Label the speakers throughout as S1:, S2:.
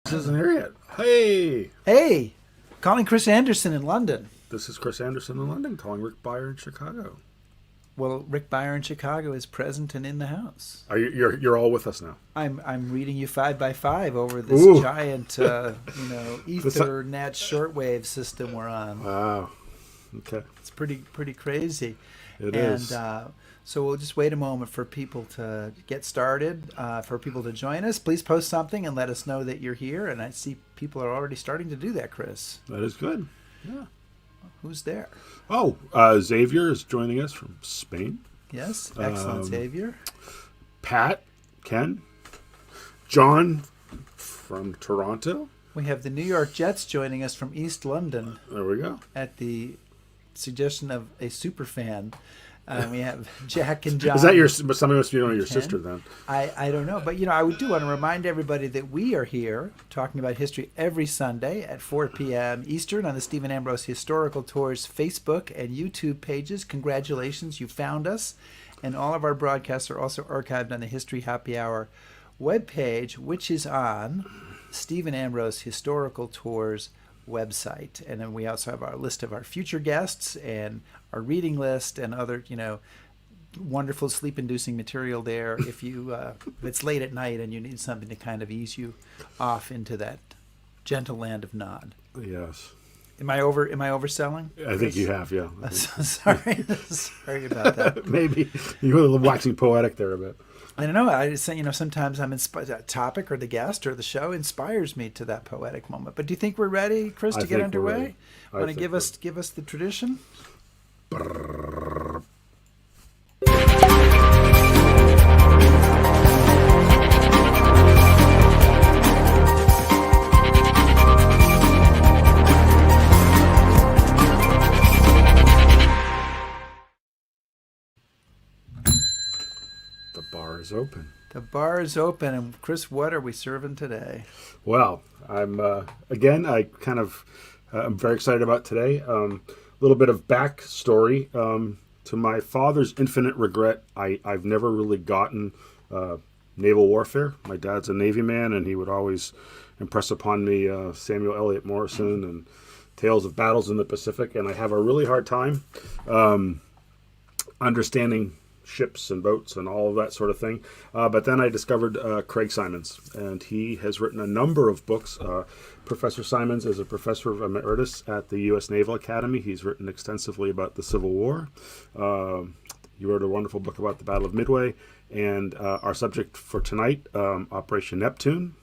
S1: This isn't here yet. Hey!
S2: Hey, calling Chris Anderson in London.
S1: This is Chris Anderson in London calling Rick Beyer in Chicago.
S2: Well, Rick Beyer in Chicago is present and in the house.
S1: You're all with us now.
S2: I'm reading you 5x5 over this giant, Ethernet shortwave system we're on.
S1: Wow. Okay.
S2: It's pretty crazy.
S1: It is.
S2: So we'll just wait a moment for people to get started, for people to join us. Please post something and let us know that you're here. And I see people are already starting to do that, Chris.
S1: That is good. Yeah.
S2: Who's there?
S1: Oh, Xavier is joining us from Spain.
S2: Yes, excellent, Xavier.
S1: Pat, Ken, John from Toronto.
S2: We have the New York Jets joining us from East London.
S1: There we go.
S2: At the suggestion of a super fan. We have Jack and John.
S1: Is that your? Somebody must be one of your sister then.
S2: I don't know, but I do want to remind everybody that we are here talking about history every Sunday at 4 p.m. Eastern on the Stephen Ambrose Historical Tours Facebook and YouTube pages. Congratulations, you found us, and all of our broadcasts are also archived on the History Happy Hour webpage, which is on Stephen Ambrose Historical Tours website. And then we also have our list of our future guests and our reading list and other, wonderful sleep-inducing material there. If it's late at night and you need something to kind of ease you off into that gentle land of Nod.
S1: Yes.
S2: Am I overselling?
S1: I think you have, yeah.
S2: Sorry about that.
S1: Maybe you were waxing poetic there a bit.
S2: I don't know. I just sometimes I'm inspired. That topic or the guest or the show inspires me to that poetic moment. But do you think we're ready, Chris, to get underway? Want to give us the tradition?
S1: The bar is open.
S2: The bar is open, and Chris, what are we serving today?
S1: Well, I'm I'm very excited about today. A little bit of backstory. To my father's infinite regret, I've never really gotten naval warfare. My dad's a Navy man, and he would always impress upon me Samuel Elliot Morison and tales of battles in the Pacific, and I have a really hard time understanding ships and boats and all of that sort of thing. But then I discovered Craig Symonds, and he has written a number of books. Professor Symonds is a professor of emeritus at the US Naval Academy. He's written extensively about the Civil War. He wrote a wonderful book about the Battle of Midway. And our subject for tonight, Operation Neptune,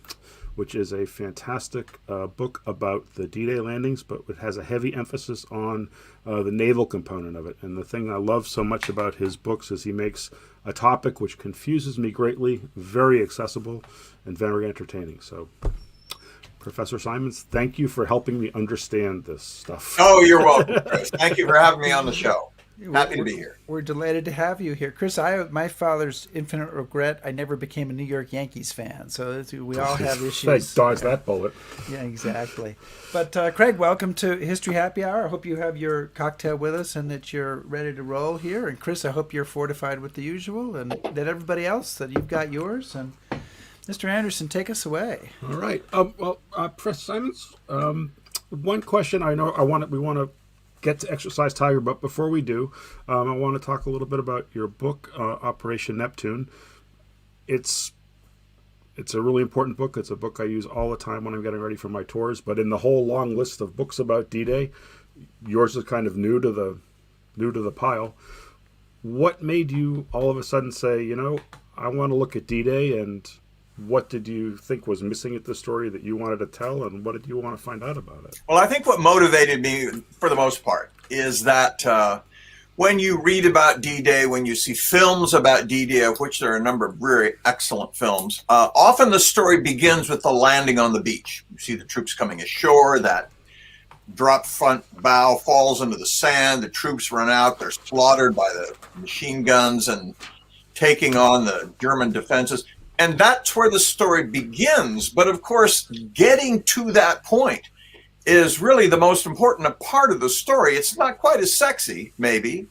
S1: which is a fantastic book about the D-Day landings, but it has a heavy emphasis on the naval component of it. And the thing I love so much about his books is he makes a topic which confuses me greatly, very accessible, and very entertaining. So, Professor Symonds, thank you for helping me understand this stuff.
S3: Oh, you're welcome, Chris. Thank you for having me on the show. Happy to be here.
S2: We're delighted to have you here. Chris, my father's infinite regret, I never became a New York Yankees fan. So we all have issues.
S1: Dodge that bullet.
S2: Yeah, exactly. But Craig, welcome to History Happy Hour. I hope you have your cocktail with us and that you're ready to roll here. And Chris, I hope you're fortified with the usual, and that everybody else, that you've got yours. And Mr. Anderson, take us away.
S1: All right. Professor Symonds, one question we want to get to Exercise Tiger, but before we do, I want to talk a little bit about your book, Operation Neptune. It's a really important book. It's a book I use all the time when I'm getting ready for my tours. But in the whole long list of books about D-Day, yours is kind of new to the pile. What made you all of a sudden say, I want to look at D-Day, and what did you think was missing at the story that you wanted to tell, and what did you want to find out about it?
S3: Well, I think what motivated me, for the most part, is that when you read about D-Day, when you see films about D-Day, of which there are a number of very excellent films, often the story begins with the landing on the beach. You see the troops coming ashore, that drop front bow falls into the sand, the troops run out, they're slaughtered by the machine guns and taking on the German defenses. And that's where the story begins. But of course, getting to that point is really the most important part of the story. It's not quite as sexy, maybe,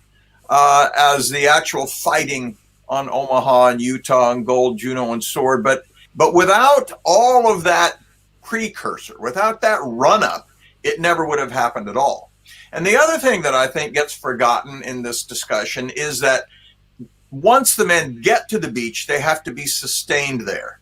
S3: as the actual fighting on Omaha and Utah and Gold, Juno and Sword. But without all of that precursor. Without that run-up, it never would have happened at all. And the other thing that I think gets forgotten in this discussion is that once the men get to the beach, they have to be sustained there.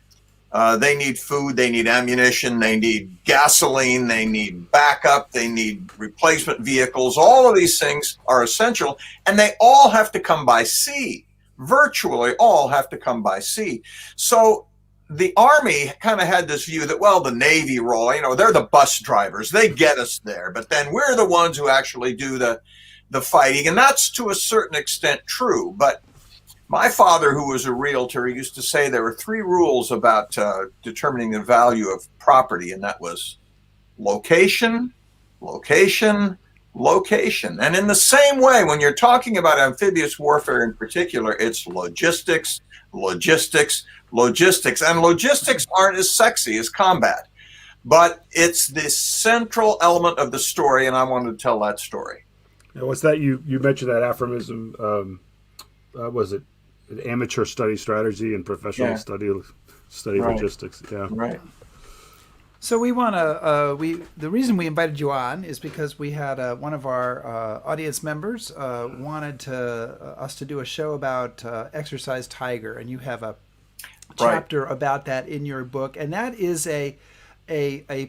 S3: They need food, they need ammunition, they need gasoline, they need backup, they need replacement vehicles. All of these things are essential, and they all have to come by sea. Virtually all have to come by sea. So the Army kind of had this view that, well, the Navy role, you know, they're the bus drivers, they get us there, but then we're the ones who actually do the fighting. And that's to a certain extent true. But my father, who was a realtor, used to say there were 3 rules about determining the value of property, and that was location, location, location. And in the same way, when you're talking about amphibious warfare in particular, it's logistics, logistics, logistics. And logistics aren't as sexy as combat, but it's the central element of the story, and I wanted to tell that story.
S1: Now, what's that? You mentioned that aphorism. Was it amateur study strategy and professional study right. Logistics? Yeah,
S3: right.
S2: So we want to. The reason we invited you on is because we had one of our audience members wanted us to do a show about Exercise Tiger, and you have a chapter about that in your book, and that is a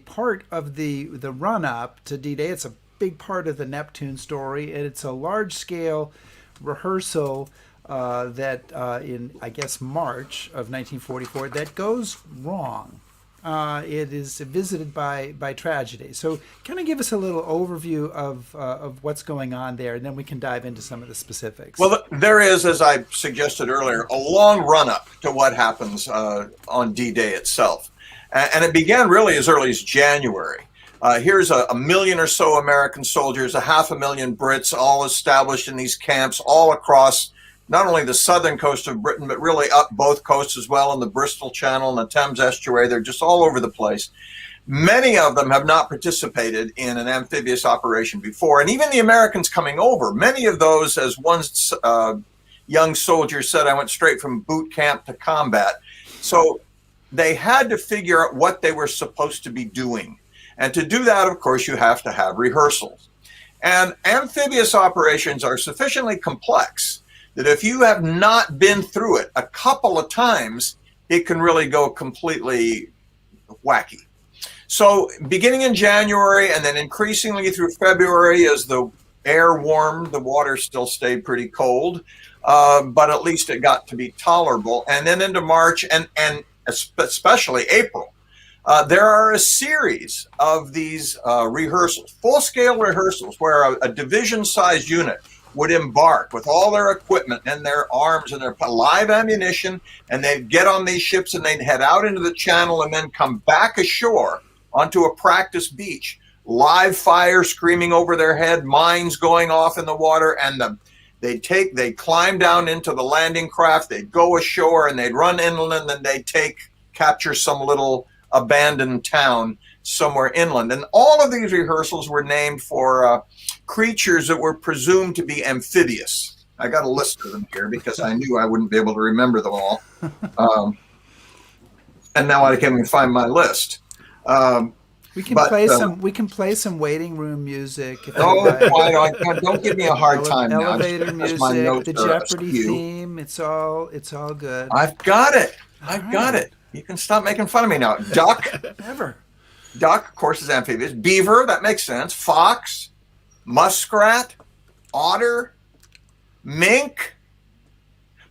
S2: part of the run up to D-Day. It's a big part of the Neptune story, and it's a large scale rehearsal that in, I guess, March of 1944 that goes wrong. It is visited by tragedy. So kind of give us a little overview of what's going on there, and then we can dive into some of the specifics.
S3: Well, there is, as I suggested earlier, a long run-up to what happens on D-Day itself. And it began really as early as January. Here's a million or so American soldiers, 500,000 Brits, all established in these camps all across not only the southern coast of Britain, but really up both coasts as well, in the Bristol Channel and the Thames Estuary. They're just all over the place. Many of them have not participated in an amphibious operation before. And even the Americans coming over, many of those, as one young soldier said, I went straight from boot camp to combat. So they had to figure out what they were supposed to be doing. And to do that, of course, you have to have rehearsals. And amphibious operations are sufficiently complex that if you have not been through it a couple of times, it can really go completely wacky. So beginning in January and then increasingly through February, as the air warmed, the water still stayed pretty cold, but at least it got to be tolerable. And then into March and especially April, there are a series of these rehearsals, full-scale rehearsals, where a division-sized unit would embark with all their equipment and their arms and their live ammunition, and they'd get on these ships and they'd head out into the channel and then come back ashore onto a practice beach. Live fire screaming over their head, mines going off in the water, and they'd climb down into the landing craft, they'd go ashore and they'd run inland, and they'd capture some little abandoned town somewhere inland. And all of these rehearsals were named for creatures that were presumed to be amphibious. I got a list of them here because I knew I wouldn't be able to remember them all. And now I can't even find my list.
S2: We can play some waiting room music.
S3: Don't give me a hard time now.
S2: Elevator music, the Jeopardy theme. It's all good.
S3: I've got it. Got it. You can stop making fun of me now. Duck.
S2: Never.
S3: Duck, of course, is amphibious. Beaver, that makes sense. Fox, muskrat, otter, mink.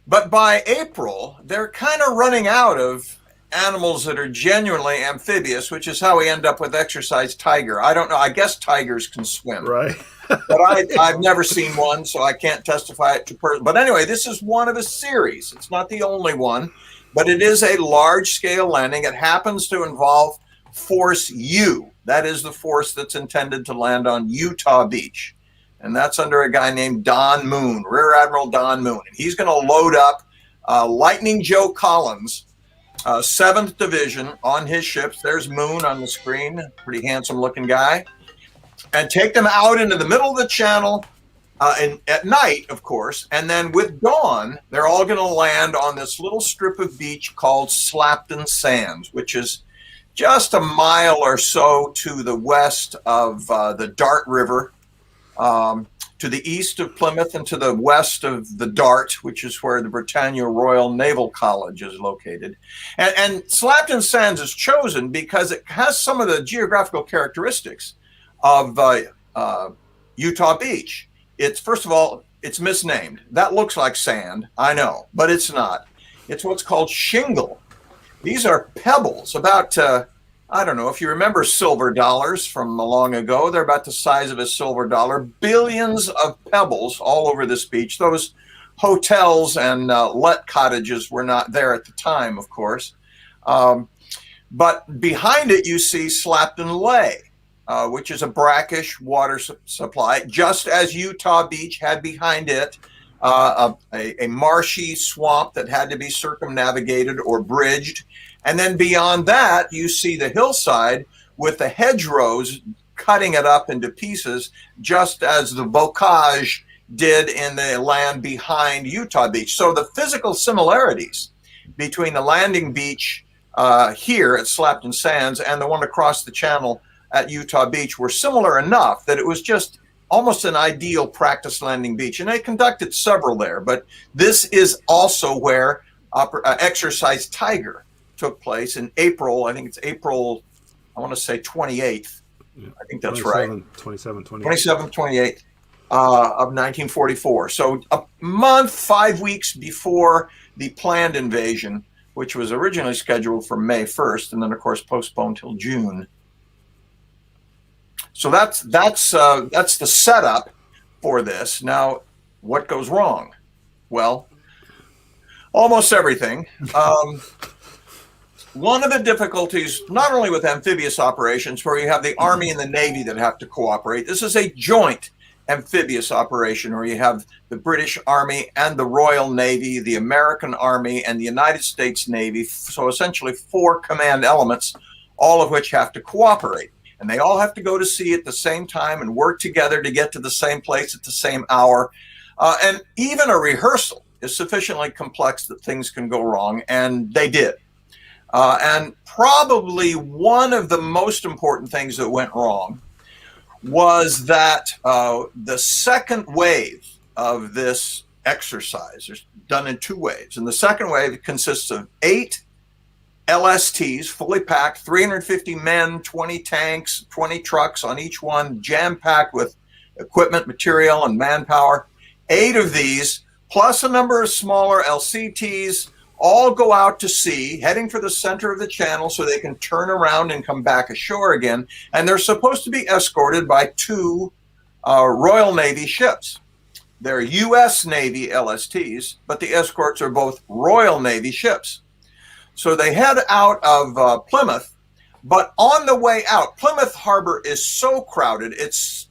S3: But by April, they're kind of running out of animals that are genuinely amphibious, which is how we end up with Exercise Tiger. I don't know. I guess tigers can swim.
S1: Right.
S3: But I've never seen one, so I can't testify it to person. But anyway, this is one of a series. It's not the only one, but it is a large-scale landing. It happens to involve Force U. That is the force that's intended to land on Utah Beach. And that's under a guy named Don Moon, Rear Admiral Don Moon. And he's going to load up Lightning Joe Collins, 7th Division, on his ships. There's Moon on the screen, pretty handsome-looking guy. And take them out into the middle of the channel at night, of course. And then with dawn, they're all going to land on this little strip of beach called Slapton Sands, which is just a mile or so to the west of the Dart River, to the east of Plymouth and to the west of the Dart, which is where the Britannia Royal Naval College is located. And Slapton Sands is chosen because it has some of the geographical characteristics of Utah Beach. It's, first of all, it's misnamed. That looks like sand, I know, but it's not. It's what's called shingle. These are pebbles, about, I don't know, if you remember silver dollars from long ago, they're about the size of a silver dollar. Billions of pebbles all over this beach. Those hotels and let cottages were not there at the time, of course. But behind it, you see Slapton Lay, which is a brackish water supply, just as Utah Beach had behind it a marshy swamp that had to be circumnavigated or bridged. And then beyond that, you see the hillside with the hedgerows cutting it up into pieces, just as the bocage did in the land behind Utah Beach. So the physical similarities between the landing beach here at Slapton Sands and the one across the channel at Utah Beach were similar enough that it was just almost an ideal practice landing beach. And they conducted several there, but this is also where Exercise Tiger took place in April. I think it's April, I want to say 28th. Yeah. I think that's
S1: 27,
S3: 28th of 1944. So a month, 5 weeks before the planned invasion, which was originally scheduled for May 1st, and then, of course, postponed till June. So that's the setup for this. Now, what goes wrong? Well, almost everything. One of the difficulties, not only with amphibious operations, where you have the Army and the Navy that have to cooperate, this is a joint amphibious operation where you have the British Army and the Royal Navy, the American Army, and the United States Navy. So essentially 4 command elements, all of which have to cooperate. And they all have to go to sea at the same time and work together to get to the same place at the same hour. And even a rehearsal is sufficiently complex that things can go wrong, and they did. And probably one of the most important things that went wrong was that the second wave of this exercise is done in 2 waves. And the second wave consists of 8 LSTs, fully packed, 350 men, 20 tanks, 20 trucks on each one, jam-packed with equipment, material, and manpower. 8 of these, plus a number of smaller LCTs, all go out to sea, heading for the center of the channel so they can turn around and come back ashore again. And they're supposed to be escorted by 2 Royal Navy ships. They're US Navy LSTs, but the escorts are both Royal Navy ships. So they head out of Plymouth, but on the way out, Plymouth Harbor is so crowded, it's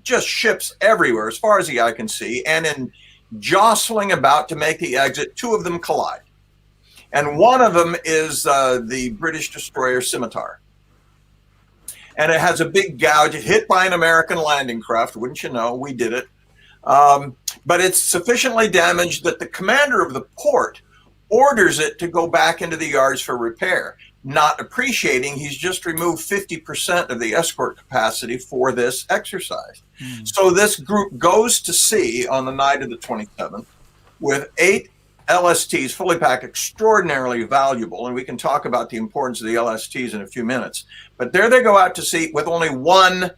S3: just ships everywhere as far as the eye can see. And in jostling about to make the exit, 2 of them collide. And one of them is the British destroyer Scimitar. And it has a big gouge, hit by an American landing craft, wouldn't you know, we did it. But it's sufficiently damaged that the commander of the port orders it to go back into the yards for repair, not appreciating he's just removed 50% of the escort capacity for this exercise. So this group goes to sea on the night of the 27th with 8 LSTs, fully packed, extraordinarily valuable, and we can talk about the importance of the LSTs in a few minutes. But there they go out to sea with only 1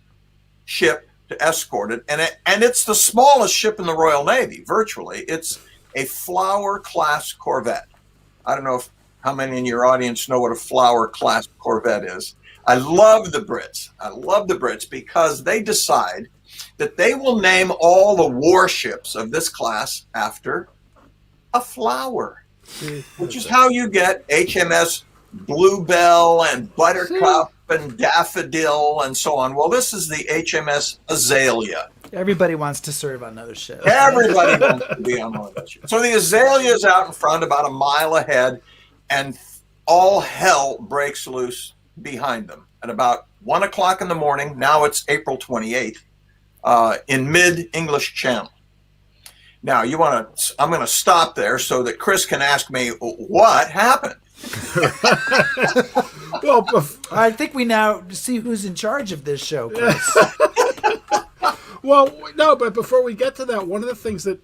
S3: ship to escort it, and it's the smallest ship in the Royal Navy, virtually. It's a Flower-class corvette. I don't know how many in your audience know what a Flower-class corvette is. I love the Brits. I love the Brits because they decide that they will name all the warships of this class after a flower, which is how you get HMS Bluebell and Buttercup and Daffodil and so on. Well, this is the HMS Azalea.
S2: Everybody wants to serve on another ship.
S3: Everybody wants to be on one of those ships. So the Azalea is out in front, about a mile ahead, and all hell breaks loose behind them at about 1 o'clock in the morning. Now it's April 28th in mid-English Channel. Now I'm going to stop there so that Chris can ask me what happened.
S1: Well,
S2: I think we now see who's in charge of this show, Chris.
S1: well, no, but before we get to that, one of the things that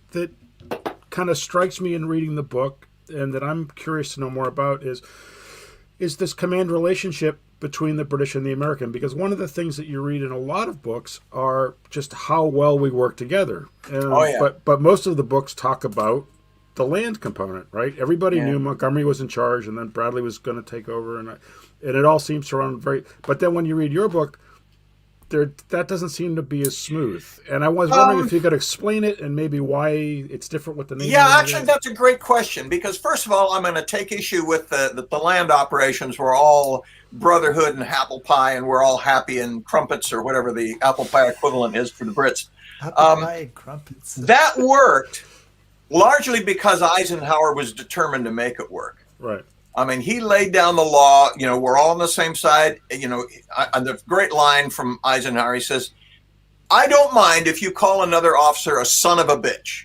S1: kind of strikes me in reading the book, and that I'm curious to know more about, is this command relationship between the British and the American. Because one of the things that you read in a lot of books are just how well we work together. But most of the books talk about the land component, right? Everybody knew Montgomery was in charge, and then Bradley was going to take over, and it all seems to run very. But then when you read your book, that doesn't seem to be as smooth. And I was wondering if you could explain it and maybe why it's different with the Navy.
S3: Yeah, actually, that's a great question, because first of all, I'm going to take issue with the land operations were all brotherhood and apple pie, and we're all happy and crumpets, or whatever the apple pie equivalent is for the Brits.
S2: Apple pie and crumpets.
S3: That worked largely because Eisenhower was determined to make it work.
S1: Right.
S3: I mean, he laid down the law. You know, we're all on the same side. You know, the great line from Eisenhower, he says, "I don't mind if you call another officer a son of a bitch.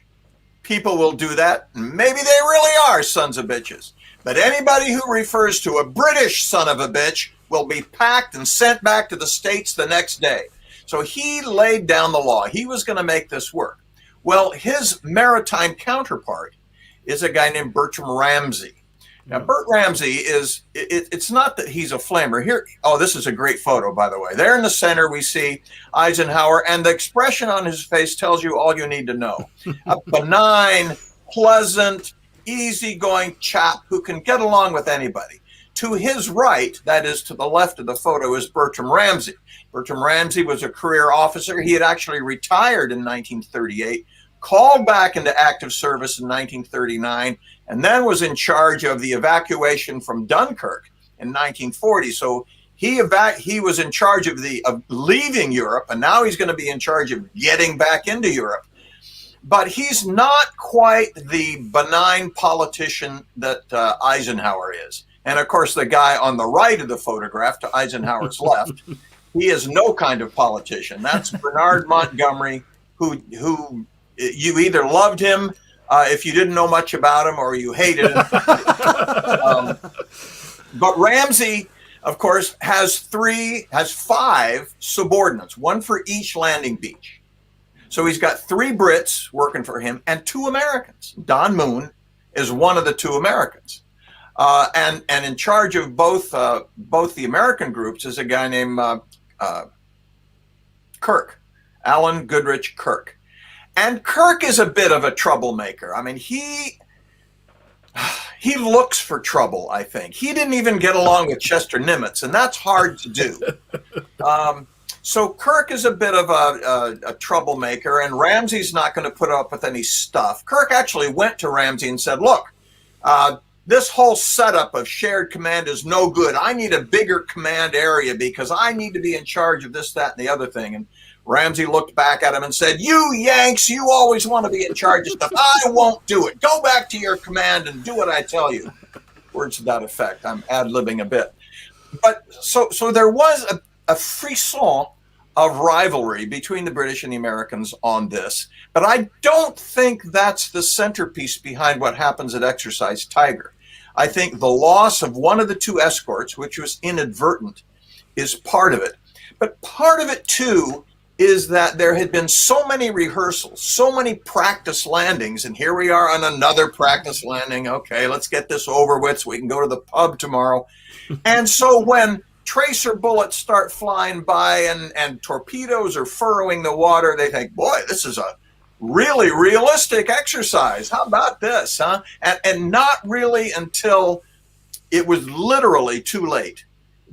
S3: People will do that. Maybe they really are sons of bitches. But anybody who refers to a British son of a bitch will be packed and sent back to the States the next day." So he laid down the law. He was going to make this work. Well, his maritime counterpart is a guy named Bertram Ramsay. Now, Bert Ramsay it's not that he's a flamer. Here, this is a great photo, by the way. There in the center, we see Eisenhower, and the expression on his face tells you all you need to know. A benign, pleasant, easygoing chap who can get along with anybody. To his right, that is to the left of the photo, is Bertram Ramsay. Bertram Ramsay was a career officer. He had actually retired in 1938, called back into active service in 1939, and then was in charge of the evacuation from Dunkirk in 1940. So he was in charge of leaving Europe, and now he's going to be in charge of getting back into Europe. But he's not quite the benign politician that Eisenhower is. And of course, the guy on the right of the photograph to Eisenhower's left, he is no kind of politician. That's Bernard Montgomery, who you either loved him if you didn't know much about him, or you hated him. But Ramsay, of course, has 5 subordinates, one for each landing beach. So he's got 3 Brits working for him and 2 Americans. Don Moon is one of the 2 Americans. And in charge of both the American groups is a guy named Kirk, Alan Goodrich Kirk. And Kirk is a bit of a troublemaker. I mean, he looks for trouble, I think. He didn't even get along with Chester Nimitz, and that's hard to do. So Kirk is a bit of a troublemaker, and Ramsay's not going to put up with any stuff. Kirk actually went to Ramsay and said, "Look, this whole setup of shared command is no good. I need a bigger command area because I need to be in charge of this, that, and the other thing." And Ramsay looked back at him and said, "You Yanks, you always want to be in charge of stuff. I won't do it. Go back to your command and do what I tell you." Words to that effect. I'm ad-libbing a bit. But so there was a frisson of rivalry between the British and the Americans on this. But I don't think that's the centerpiece behind what happens at Exercise Tiger. I think the loss of one of the 2 escorts, which was inadvertent, is part of it. But part of it, too, is that there had been so many rehearsals, so many practice landings, and here we are on another practice landing. Okay, let's get this over with so we can go to the pub tomorrow. And so when tracer bullets start flying by and torpedoes are furrowing the water, they think, boy, this is a really realistic exercise. How about this, huh? And not really until it was literally too late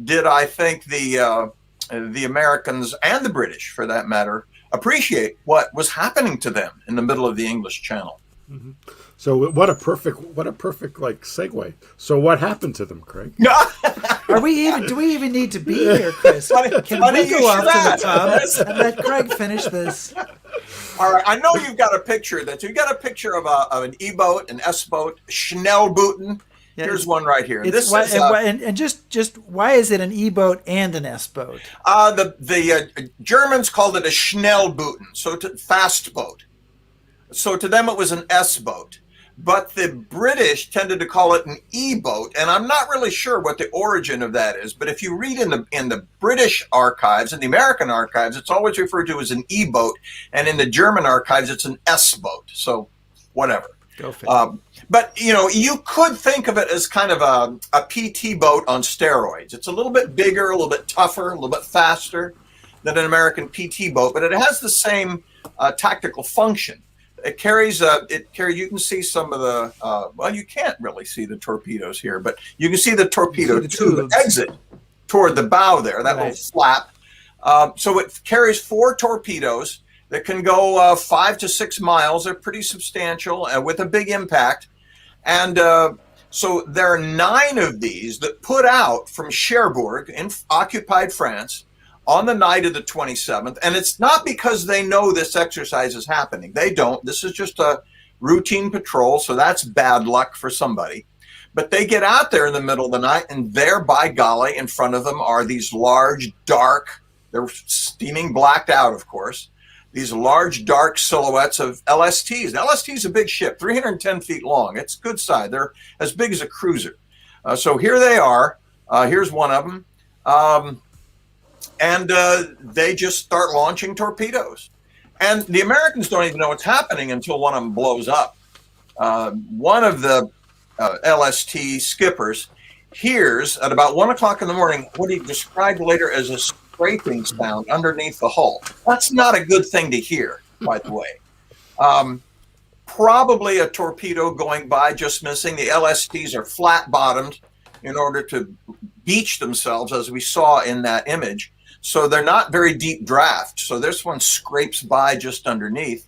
S3: did I think the Americans and the British, for that matter, appreciate what was happening to them in the middle of the English Channel.
S1: Mm-hmm. So what a perfect like segue. So what happened to them, Craig?
S2: Do we even need to be here, Chris? Can we go off to the pub and let Craig finish this?
S3: All right, I know you've got a picture you've got a picture of an E-boat, an S-boat, Schnellbooten. Yeah, here's one right here.
S2: Just why is it an E-boat and an S-boat?
S3: The Germans called it a Schnellbooten, so fast boat. So to them it was an S-boat. but the British tended to call it an E-boat, and I'm not really sure what the origin of that is. But if you read in the British archives and the American archives, it's always referred to as an E-boat, and in the German archives, it's an S-boat. So, whatever.
S2: Go figure.
S3: But you could think of it as kind of a PT boat on steroids. It's a little bit bigger, a little bit tougher, a little bit faster than an American PT boat, but it has the same tactical function. It carries you can see some of the well, you can't really see the torpedoes here, but you can see the torpedo tube exit toward the bow there, that little flap. So it carries 4 torpedoes that can go 5 to 6 miles. They're pretty substantial with a big impact. And so there are 9 of these that put out from Cherbourg in occupied France on the night of the 27th. And it's not because they know this exercise is happening. They don't. This is just a routine patrol, so that's bad luck for somebody. But they get out there in the middle of the night, and there, by golly, in front of them are these large, dark, they're steaming blacked out, of course, these large, dark silhouettes of LSTs. The LST is a big ship, 310 feet long. It's good size. They're as big as a cruiser. So here they are. Here's one of them. And they just start launching torpedoes. And the Americans don't even know what's happening until one of them blows up. One of the LST skippers hears at about 1 o'clock in the morning what he described later as a scraping sound underneath the hull. That's not a good thing to hear, by the way. Probably a torpedo going by, just missing. The LSTs are flat bottomed in order to beach themselves, as we saw in that image. So they're not very deep draft. So this one scrapes by just underneath.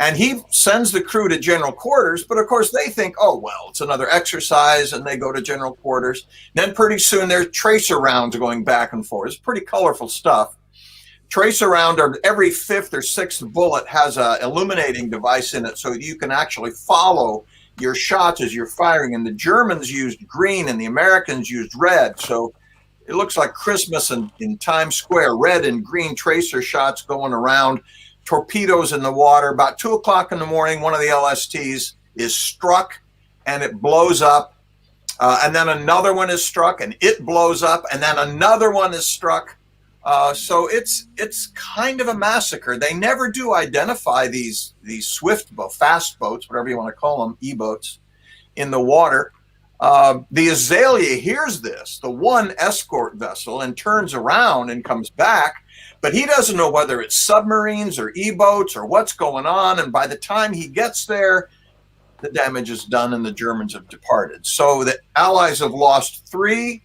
S3: And he sends the crew to general quarters, but of course they think, oh, well, it's another exercise, and they go to general quarters. Then pretty soon there's tracer rounds going back and forth. It's pretty colorful stuff. Tracer round, or every 5th or 6th bullet has a illuminating device in it so you can actually follow your shots as you're firing. And the Germans used green and the Americans used red. So it looks like Christmas in Times Square, red and green tracer shots going around, torpedoes in the water. About 2 o'clock in the morning, one of the LSTs is struck and it blows up. And then another one is struck and it blows up. And then another one is struck. So it's kind of a massacre. They never do identify these swift boats, fast boats, whatever you want to call them, E-boats, in the water. The Azalea hears this, the one escort vessel, and turns around and comes back, but he doesn't know whether it's submarines or E-boats or what's going on. And by the time he gets there, the damage is done and the Germans have departed. So the Allies have lost 3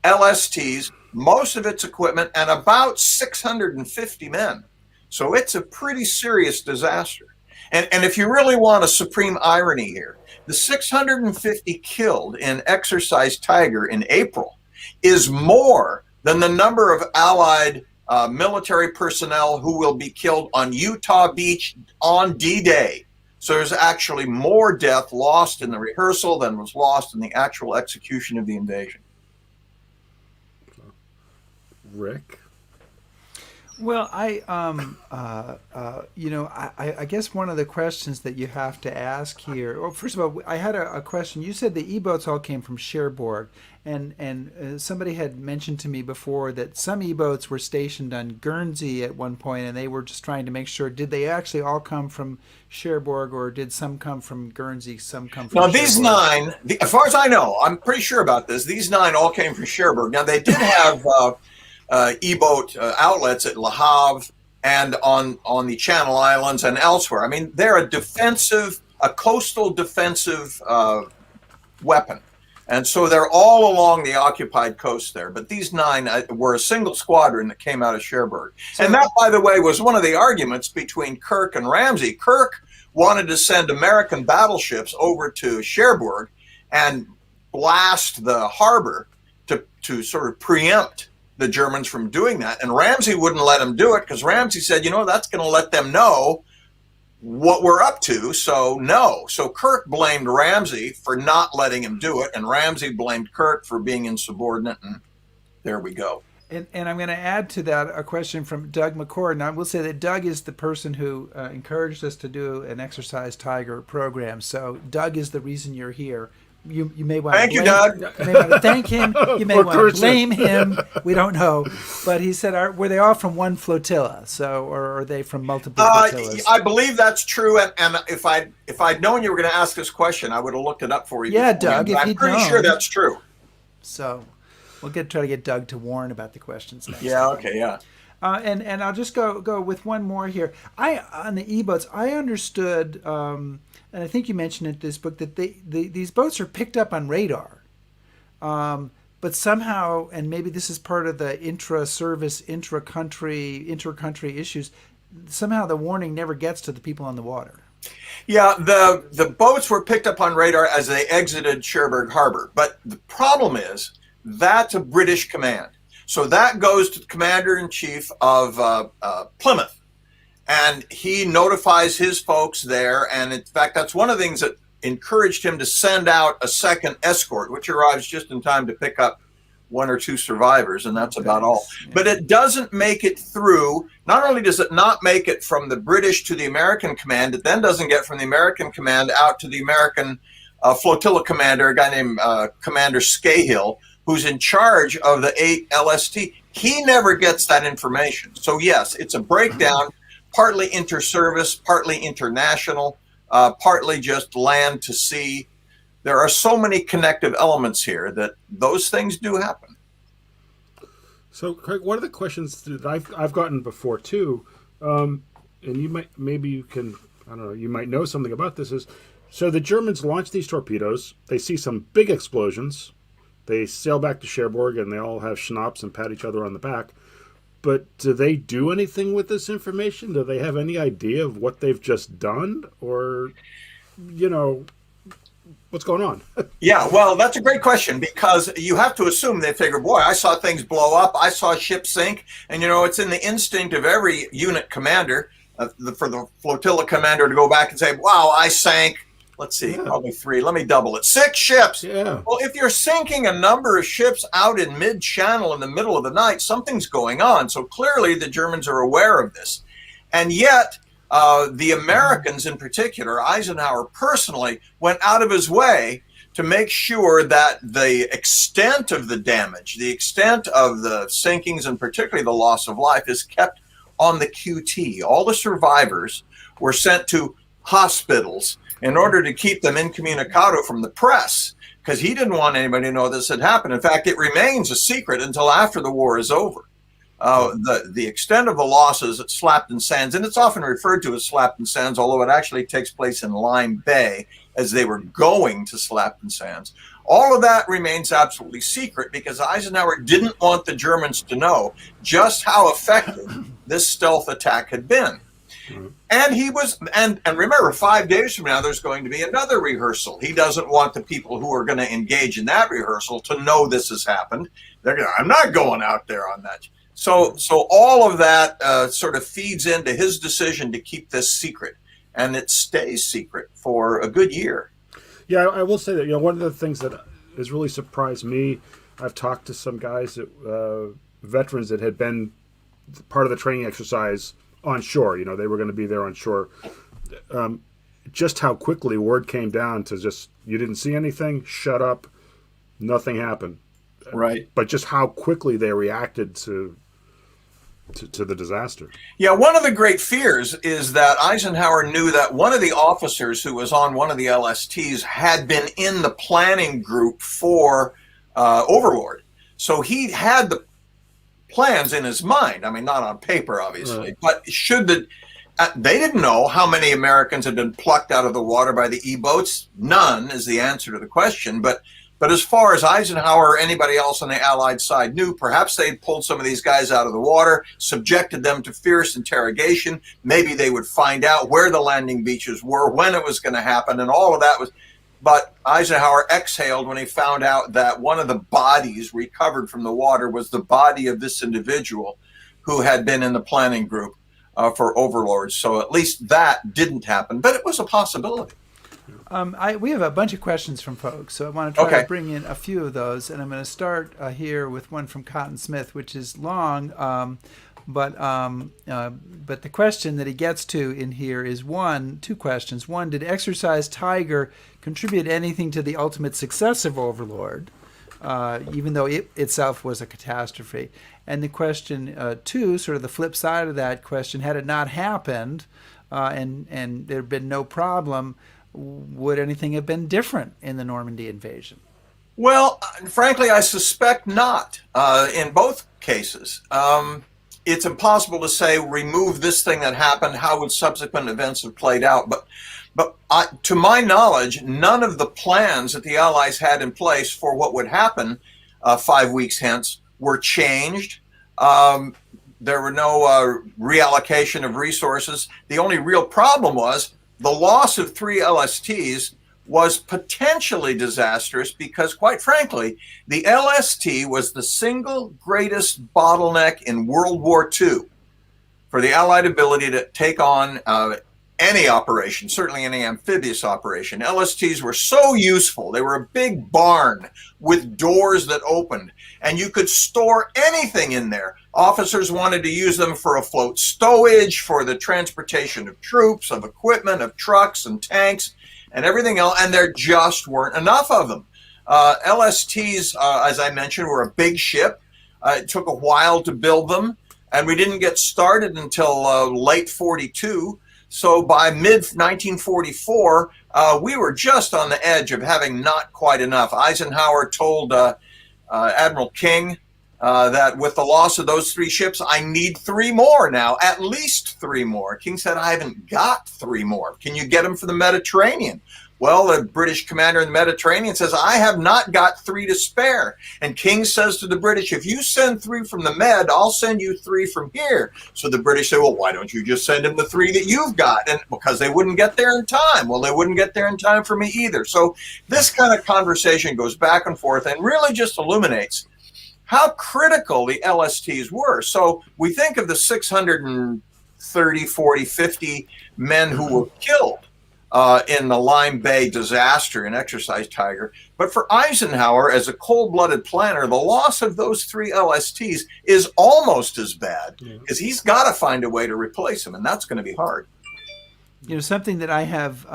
S3: LSTs, most of its equipment, and about 650 men. So it's a pretty serious disaster. And if you really want a supreme irony here, the 650 killed in Exercise Tiger in April is more than the number of Allied military personnel who will be killed on Utah Beach on D-Day. So there's actually more death lost in the rehearsal than was lost in the actual execution of the invasion.
S1: Rick?
S2: Well, I guess one of the questions that you have to ask here. Well, first of all, I had a question. You said the E-boats all came from Cherbourg, and somebody had mentioned to me before that some E-boats were stationed on Guernsey at one point, and they were just trying to make sure, did they actually all come from Cherbourg, or did some come from Guernsey, some come from
S3: Now,
S2: Cherbourg?
S3: these 9, as far as I know, I'm pretty sure about this, these 9 all came from Cherbourg. Now, they did have E-boat outlets at Le Havre and on the Channel Islands and elsewhere. I mean, they're a coastal defensive weapon. And so they're all along the occupied coast there. But these 9 were a single squadron that came out of Cherbourg. And that, by the way, was one of the arguments between Kirk and Ramsey. Kirk wanted to send American battleships over to Cherbourg and blast the harbor to sort of preempt the Germans from doing that. And Ramsey wouldn't let him do it because Ramsey said, that's going to let them know what we're up to. So no. So Kirk blamed Ramsey for not letting him do it. And Ramsey blamed Kirk for being insubordinate. And there we go.
S2: And I'm going to add to that a question from Doug McCord. And I will say that Doug is the person who encouraged us to do an Exercise Tiger program. So Doug is the reason you're here. You may want
S3: Thank
S2: to
S3: you,
S2: blame,
S3: Doug.
S2: You may want to thank him. You may
S1: Or
S2: want
S1: curse
S2: to blame him. We don't know. But he said, were they all from one flotilla? So, or are they from multiple flotillas?
S3: I believe that's true. And if I'd known you were going to ask this question, I would have looked it up for you.
S2: Yeah, Doug, if
S3: I'm
S2: you'd
S3: pretty
S2: known.
S3: sure that's true.
S2: So we'll try to get Doug to warn about the questions next
S3: Yeah.
S2: time.
S3: Okay. Yeah.
S2: And I'll just go with one more here. On the E-boats, I understood, and I think you mentioned in this book, that these boats are picked up on radar. But somehow, and maybe this is part of the intra-service, inter-country issues, somehow the warning never gets to the people on the water.
S3: Yeah, the boats were picked up on radar as they exited Cherbourg Harbor. But the problem is that's a British command. So that goes to the commander-in-chief of Plymouth. And he notifies his folks there. And in fact, that's one of the things that encouraged him to send out a second escort, which arrives just in time to pick up one or two survivors. And that's about all.
S2: Yeah.
S3: But it doesn't make it through. Not only does it not make it from the British to the American command, it then doesn't get from the American command out to the American flotilla commander, a guy named Commander Scahill, who's in charge of the 8 LST. He never gets that information. So yes, it's a breakdown, partly inter-service, partly international, partly just land to sea. There are so many connective elements here that those things do happen.
S1: So, Craig, one of the questions that I've gotten before too, and you might know something about this, is so the Germans launch these torpedoes. They see some big explosions. They sail back to Cherbourg and they all have schnapps and pat each other on the back. But do they do anything with this information? Do they have any idea of what they've just done? Or, what's going on?
S3: Yeah, well, that's a great question, because you have to assume they figure, boy, I saw things blow up. I saw ships sink. And, it's in the instinct of every unit commander, for the flotilla commander to go back and say, wow, I sank. Let's see, probably 3. Let me double it. 6 ships.
S1: Yeah.
S3: Well, if you're sinking a number of ships out in mid-channel in the middle of the night, something's going on. So clearly the Germans are aware of this. And yet the Americans in particular, Eisenhower personally, went out of his way to make sure that the extent of the damage, the extent of the sinkings, and particularly the loss of life, is kept on the QT. All the survivors were sent to hospitals in order to keep them incommunicado from the press, because he didn't want anybody to know this had happened. In fact, it remains a secret until after the war is over. The extent of the losses at Slapton Sands, and it's often referred to as Slapton Sands, although it actually takes place in Lime Bay as they were going to Slapton Sands. All of that remains absolutely secret because Eisenhower didn't want the Germans to know just how effective this stealth attack had been. And he was, and remember, 5 days from now, there's going to be another rehearsal. He doesn't want the people who are going to engage in that rehearsal to know this has happened. They're going, I'm not going out there on that. So all of that sort of feeds into his decision to keep this secret, and it stays secret for a good year.
S1: Yeah, I will say that, one of the things that has really surprised me, I've talked to some guys, that, veterans that had been part of the training exercise on shore. They were going to be there on shore. Just how quickly word came down to just, you didn't see anything, shut up, nothing happened.
S3: Right.
S1: But just how quickly they reacted to the disaster.
S3: Yeah, one of the great fears is that Eisenhower knew that one of the officers who was on one of the LSTs had been in the planning group for Overlord. So he had the plans in his mind. I mean, not on paper, obviously, but they didn't know how many Americans had been plucked out of the water by the E-boats. None is the answer to the question. But as far as Eisenhower or anybody else on the Allied side knew, perhaps they'd pulled some of these guys out of the water, subjected them to fierce interrogation. Maybe they would find out where the landing beaches were, when it was going to happen, and all of that was. But Eisenhower exhaled when he found out that one of the bodies recovered from the water was the body of this individual who had been in the planning group for Overlord. So at least that didn't happen, but it was a possibility.
S2: We have a bunch of questions from folks, so I want to try
S3: Okay.
S2: to bring in a few of those, and I'm going to start here with one from Cotton Smith, which is long, but the question that he gets to in here is two questions. One, did Exercise Tiger contribute anything to the ultimate success of Overlord, even though it itself was a catastrophe? And the question two, sort of the flip side of that question, had it not happened and there had been no problem, would anything have been different in the Normandy invasion?
S3: Well, frankly, I suspect not in both cases. It's impossible to say, remove this thing that happened, how would subsequent events have played out? But to my knowledge, none of the plans that the Allies had in place for what would happen 5 weeks hence were changed. There were no reallocation of resources. The only real problem was the loss of 3 LSTs was potentially disastrous because, quite frankly, the LST was the single greatest bottleneck in World War II for the Allied ability to take on any operation, certainly any amphibious operation. LSTs were so useful. They were a big barn with doors that opened, and you could store anything in there. Officers wanted to use them for afloat stowage, for the transportation of troops, of equipment, of trucks and tanks, and everything else, and there just weren't enough of them. LSTs, as I mentioned, were a big ship. It took a while to build them, and we didn't get started until late 42. So by mid-1944, we were just on the edge of having not quite enough. Eisenhower told Admiral King that with the loss of those 3 ships, I need 3 more now, at least 3 more. King said, I haven't got 3 more. Can you get them for the Mediterranean? Well, the British commander in the Mediterranean says, I have not got 3 to spare. And King says to the British, if you send 3 from the Med, I'll send you 3 from here. So the British say, well, why don't you just send him the 3 that you've got? And because they wouldn't get there in time. Well, they wouldn't get there in time for me either. So this kind of conversation goes back and forth and really just illuminates how critical the LSTs were. So we think of the 630, 40, 50 men who were killed in the Lime Bay disaster in Exercise Tiger. But for Eisenhower, as a cold-blooded planner, the loss of those 3 LSTs is almost as bad because he's got to find a way to replace them, and that's going to be hard.
S2: You know, something that I have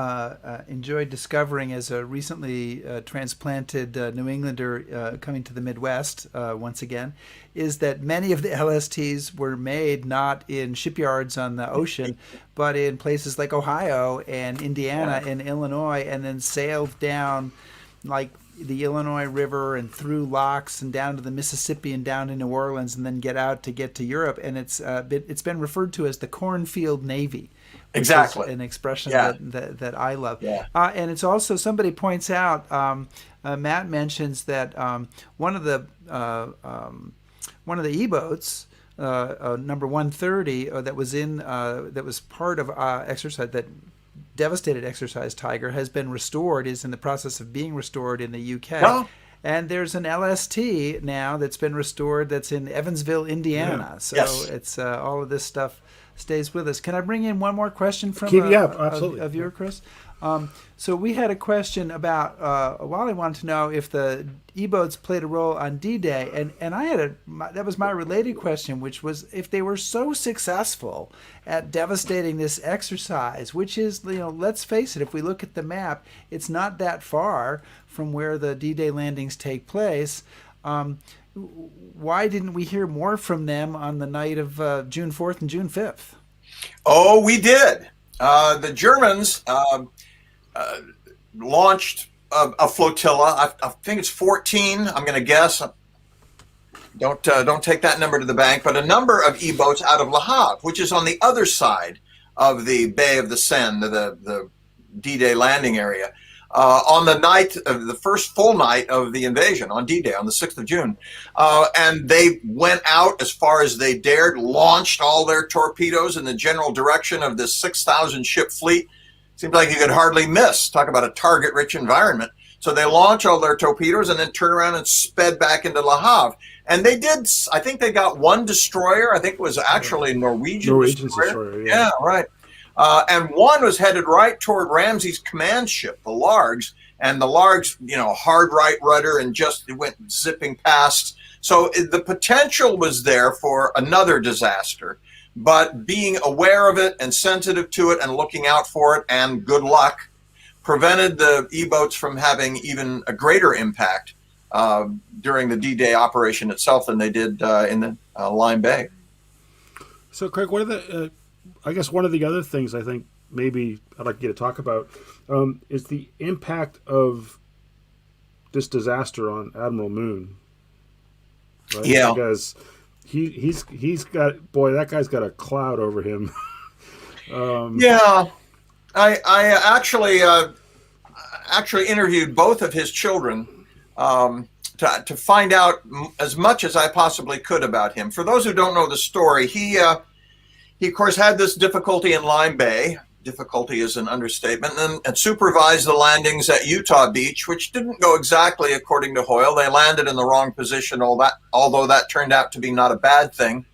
S2: enjoyed discovering as a recently transplanted New Englander coming to the Midwest once again is that many of the LSTs were made not in shipyards on the ocean, but in places like Ohio and Indiana and Illinois, and then sailed down like the Illinois River and through locks and down to the Mississippi and down to New Orleans and then get to Europe. And it's been referred to as the Cornfield Navy.
S3: Exactly.
S2: An expression that I love.
S3: Yeah.
S2: And it's also, somebody points out, Matt mentions that one of the E-boats, number 130, that was part of exercise that devastated Exercise Tiger, has been restored, is in the process of being restored in the UK.
S3: Oh.
S2: And there's an LST now that's been restored that's in Evansville, Indiana.
S1: Yeah.
S2: So
S3: Yes.
S2: it's all of this stuff stays with us. Can I bring in one more question from
S1: absolutely.
S2: of your, Chris? So we had a question about Wally wanted to know if the E-boats played a role on D-Day, and I had that was my related question, which was if they were so successful at devastating this exercise, which is, let's face it, if we look at the map, it's not that far from where the D-Day landings take place. Why didn't we hear more from them on the night of June 4th and June 5th?
S3: Oh, we did. The Germans launched a flotilla. I think it's 14. I'm going to guess. Don't take that number to the bank. But a number of E-boats out of Le Havre, which is on the other side of the Bay of the Seine, the D-Day landing area. On the night of the first full night of the invasion, on D-Day, on the 6th of June. And they went out as far as they dared, launched all their torpedoes in the general direction of this 6,000 ship fleet. Seemed like you could hardly miss. Talk about a target-rich environment. So they launched all their torpedoes and then turned around and sped back into Le Havre. And they did, I think they got one destroyer. I think it was actually a Norwegian destroyer.
S1: Yeah,
S3: right. And one was headed right toward Ramsey's command ship, the Largs. And the Largs, hard right rudder and just went zipping past. So the potential was there for another disaster. But being aware of it and sensitive to it and looking out for it, and good luck, prevented the E-boats from having even a greater impact during the D-Day operation itself than they did in the Lime Bay.
S1: So, Craig, one of the other things I think maybe I'd like you to talk about is the impact of this disaster on Admiral Moon. Right?
S3: Yeah.
S1: Because he's got, that guy's got a cloud over him.
S3: Yeah. I actually interviewed both of his children to find out as much as I possibly could about him. For those who don't know the story, he of course had this difficulty in Lime Bay. Difficulty is an understatement, and supervised the landings at Utah Beach, which didn't go exactly according to Hoyle. They landed in the wrong position, although that turned out to be not a bad thing.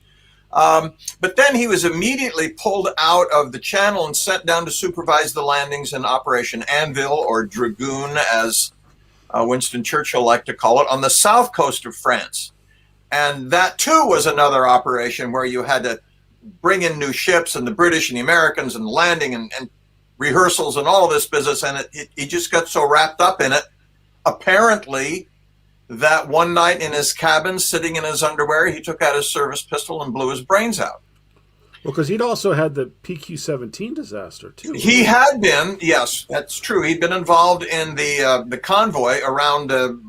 S3: But then he was immediately pulled out of the channel and sent down to supervise the landings in Operation Anvil, or Dragoon, as Winston Churchill liked to call it, on the south coast of France. And that, too, was another operation where you had to bring in new ships, and the British and the Americans, and landing and rehearsals and all of this business. And he just got so wrapped up in it, apparently, that one night in his cabin, sitting in his underwear, he took out his service pistol and blew his brains out.
S1: Well, because he'd also had the PQ-17 disaster, too.
S3: He had been, yes, that's true. He'd been involved in the convoy around the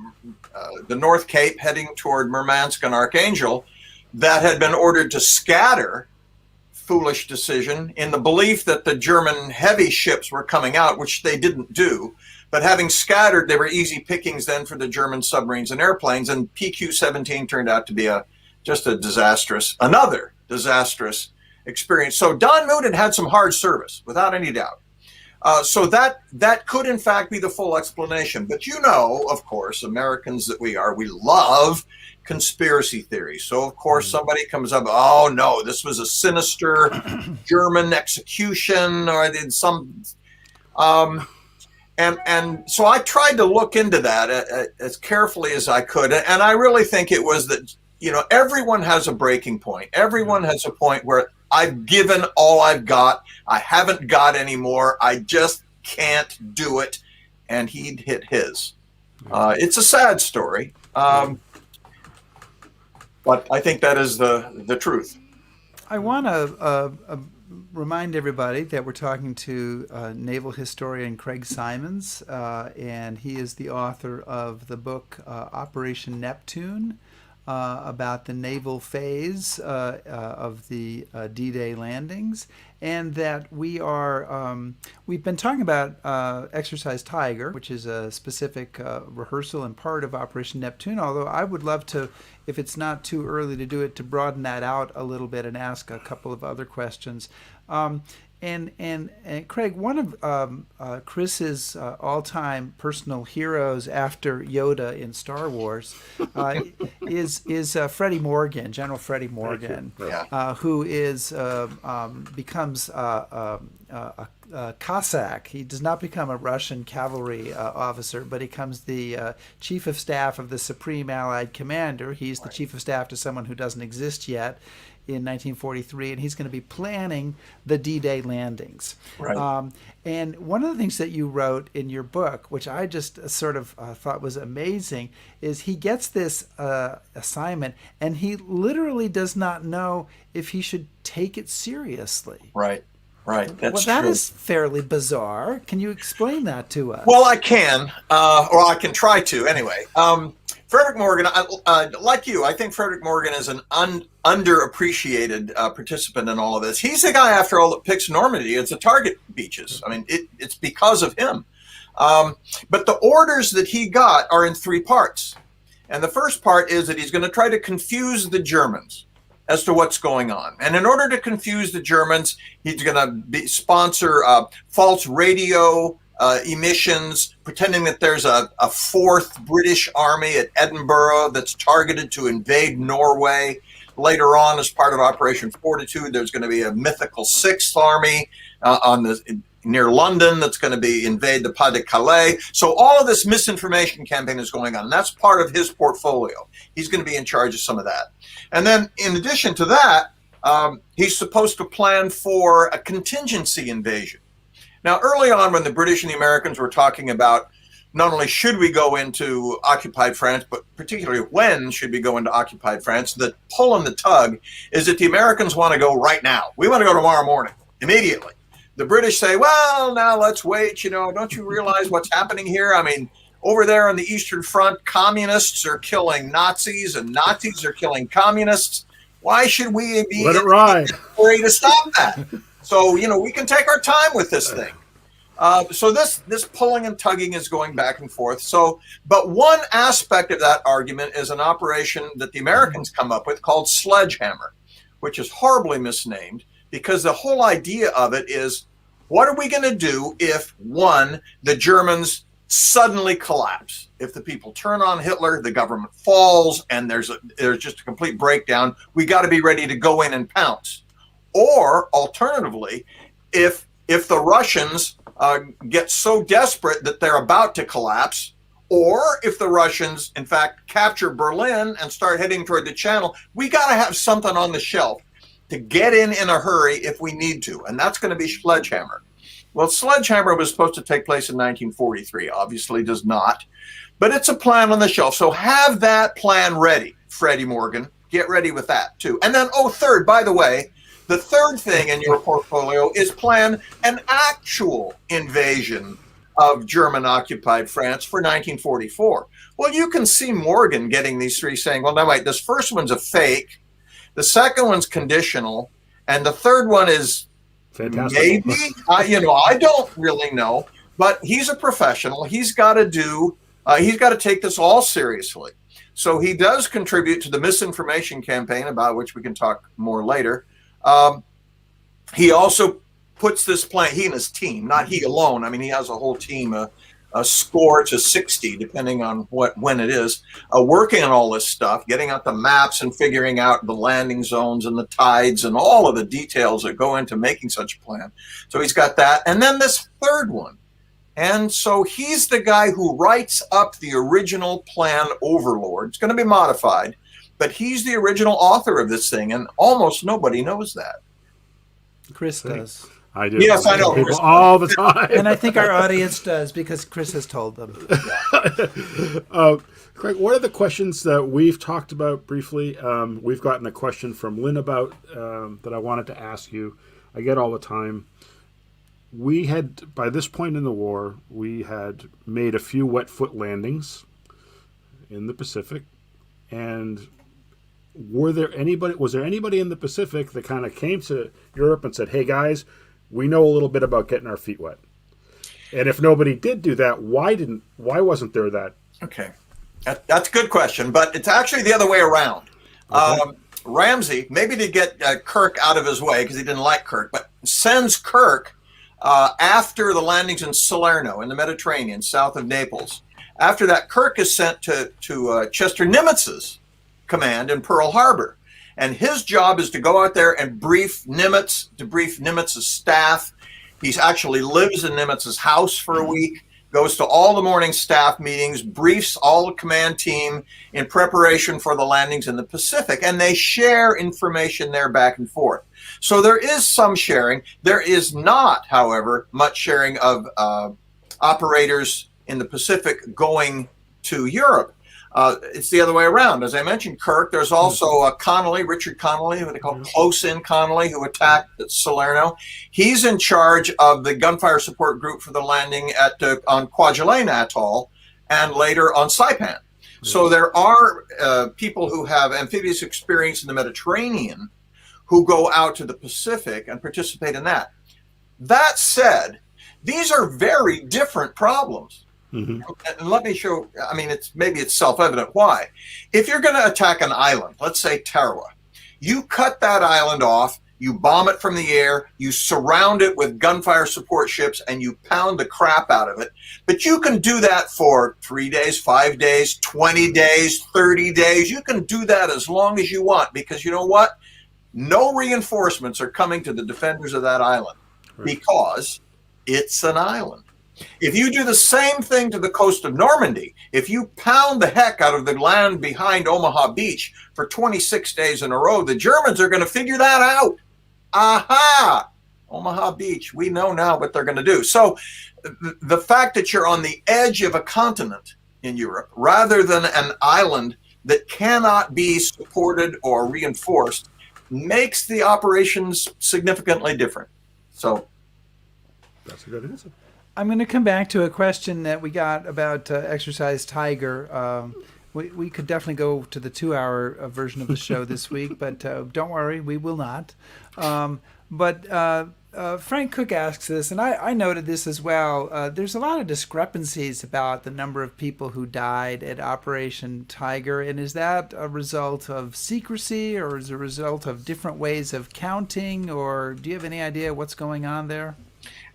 S3: North Cape heading toward Murmansk and Archangel that had been ordered to scatter. Foolish decision, in the belief that the German heavy ships were coming out, which they didn't do. But having scattered, they were easy pickings then for the German submarines and airplanes, and PQ-17 turned out to be another disastrous experience. So Don Moon had some hard service, without any doubt. So that could in fact be the full explanation. But of course, Americans that we are, we love conspiracy theories. So of course somebody comes up, oh no, this was a sinister German execution, or did some and so I tried to look into that as carefully as I could, and I really think it was that everyone has a breaking point. Everyone has a point where I've given all I've got. I haven't got any more. I just can't do it. And he'd hit his. It's a sad story. But I think that is the truth.
S2: I want to remind everybody that we're talking to naval historian Craig Symonds, and he is the author of the book Operation Neptune, about the naval phase of the D-Day landings, and that we've been talking about Exercise Tiger, which is a specific rehearsal and part of Operation Neptune, although I would love to, if it's not too early to do it, to broaden that out a little bit and ask a couple of other questions. And Craig, one of Chris's all-time personal heroes after Yoda in Star Wars is Freddie Morgan, General Freddie Morgan, who becomes a Cossack. He does not become a Russian cavalry officer, but he becomes the chief of staff of the Supreme Allied Commander. He's the chief of staff to someone who doesn't exist yet in 1943, and he's going to be planning the D-Day landings.
S3: Right.
S2: And one of the things that you wrote in your book, which I just sort of thought was amazing, is he gets this assignment, and he literally does not know if he should take it seriously.
S3: Right. Right. That's
S2: that
S3: true.
S2: Is fairly bizarre. Can you explain that to us?
S3: Well, I can, or I can try to anyway. Frederick Morgan, like you, I think Frederick Morgan is an underappreciated participant in all of this. He's the guy, after all, that picks Normandy as the target beaches. I mean, it's because of him. But the orders that he got are in three parts. And the first part is that he's going to try to confuse the Germans as to what's going on. And in order to confuse the Germans, he's going to sponsor false radio emissions, pretending that there's a fourth British army at Edinburgh that's targeted to invade Norway, later on as part of Operation Fortitude, there's going to be a mythical Sixth Army near London that's going to be invade the Pas de Calais. So all of this misinformation campaign is going on, and that's part of his portfolio. He's going to be in charge of some of that. And then in addition to that, he's supposed to plan for a contingency invasion. Now, early on when the British and the Americans were talking about not only should we go into occupied France, but particularly when should we go into occupied France, the pull and the tug is that the Americans want to go right now. We want to go tomorrow morning, immediately. The British say, well, now let's wait. Don't you realize what's happening here? I mean, over there on the Eastern Front, communists are killing Nazis and Nazis are killing communists. Why should we be
S1: Let it ride.
S3: ready to stop that? So, we can take our time with this thing. So this pulling and tugging is going back and forth. But one aspect of that argument is an operation that the Americans come up with called Sledgehammer, which is horribly misnamed because the whole idea of it is, what are we going to do if, one, the Germans suddenly collapse? If the people turn on Hitler, the government falls, and there's just a complete breakdown, we got to be ready to go in and pounce. Or alternatively, if the Russians get so desperate that they're about to collapse, or if the Russians, in fact, capture Berlin and start heading toward the Channel, we got to have something on the shelf to get in a hurry if we need to, and that's going to be Sledgehammer. Well, Sledgehammer was supposed to take place in 1943, obviously does not, but it's a plan on the shelf. So have that plan ready, Freddie Morgan. Get ready with that, too. And then, third, by the way, the third thing in your portfolio is plan an actual invasion of German-occupied France for 1944. Well, you can see Morgan getting these three saying, well, no, wait, this first one's a fake, the second one's conditional, and the third one is
S1: fantastic.
S3: Maybe. I don't really know, but he's a professional. He's got to take this all seriously. So he does contribute to the misinformation campaign, about which we can talk more later. He also puts this plan, he and his team, not he alone. I mean, he has a whole team, a score to 60, depending on when it is, working on all this stuff, getting out the maps and figuring out the landing zones and the tides and all of the details that go into making such a plan. So he's got that. And then this third one. And so he's the guy who writes up the original plan overlord. It's going to be modified, but he's the original author of this thing, and almost nobody knows that.
S2: Chris does.
S1: I do.
S3: Yes, I know.
S1: People all the time.
S2: And I think our audience does, because Chris has told them.
S1: Craig, one of the questions that we've talked about briefly, we've gotten a question from Lynn about that I wanted to ask you. I get all the time. We had, by this point in the war, we had made a few wet foot landings in the Pacific, and was there anybody in the Pacific that kind of came to Europe and said, hey guys, we know a little bit about getting our feet wet? And if nobody did do that, why wasn't there that?
S3: Okay. That's a good question, but it's actually the other way around. Okay. Ramsey, maybe to get Kirk out of his way, because he didn't like Kirk, but sends Kirk after the landings in Salerno in the Mediterranean, south of Naples. After that, Kirk is sent to Chester Nimitz's command in Pearl Harbor. And his job is to go out there and brief Nimitz's staff. He actually lives in Nimitz's house for a week, goes to all the morning staff meetings, briefs all the command team in preparation for the landings in the Pacific, and they share information there back and forth. So there is some sharing. There is not, however, much sharing of operators in the Pacific going to Europe. It's the other way around. As I mentioned, Kirk, there's also Connolly, Richard Connolly, what they call close-in Connolly, who attacked at Salerno. He's in charge of the gunfire support group for the landing on Kwajalein Atoll and later on Saipan. So there are people who have amphibious experience in the Mediterranean who go out to the Pacific and participate in that. That said, these are very different problems. Mm-hmm. And let me show, I mean, maybe it's self-evident why. If you're going to attack an island, let's say Tarawa, you cut that island off, you bomb it from the air, you surround it with gunfire support ships, and you pound the crap out of it. But you can do that for 3 days, 5 days, 20 days, 30 days. You can do that as long as you want, because you know what? No reinforcements are coming to the defenders of that island because it's an island. If you do the same thing to the coast of Normandy, if you pound the heck out of the land behind Omaha Beach for 26 days in a row, the Germans are going to figure that out. Aha! Omaha Beach, we know now what they're going to do. So the fact that you're on the edge of a continent in Europe rather than an island that cannot be supported or reinforced makes the operations significantly different. So
S1: that's a good answer.
S2: I'm going to come back to a question that we got about Exercise Tiger. We could definitely go to the 2-hour version of the show this week, but don't worry, we will not. But Frank Cook asks this, and I noted this as well. There's a lot of discrepancies about the number of people who died at Operation Tiger, and is that a result of secrecy, or is it a result of different ways of counting, or do you have any idea what's going on there?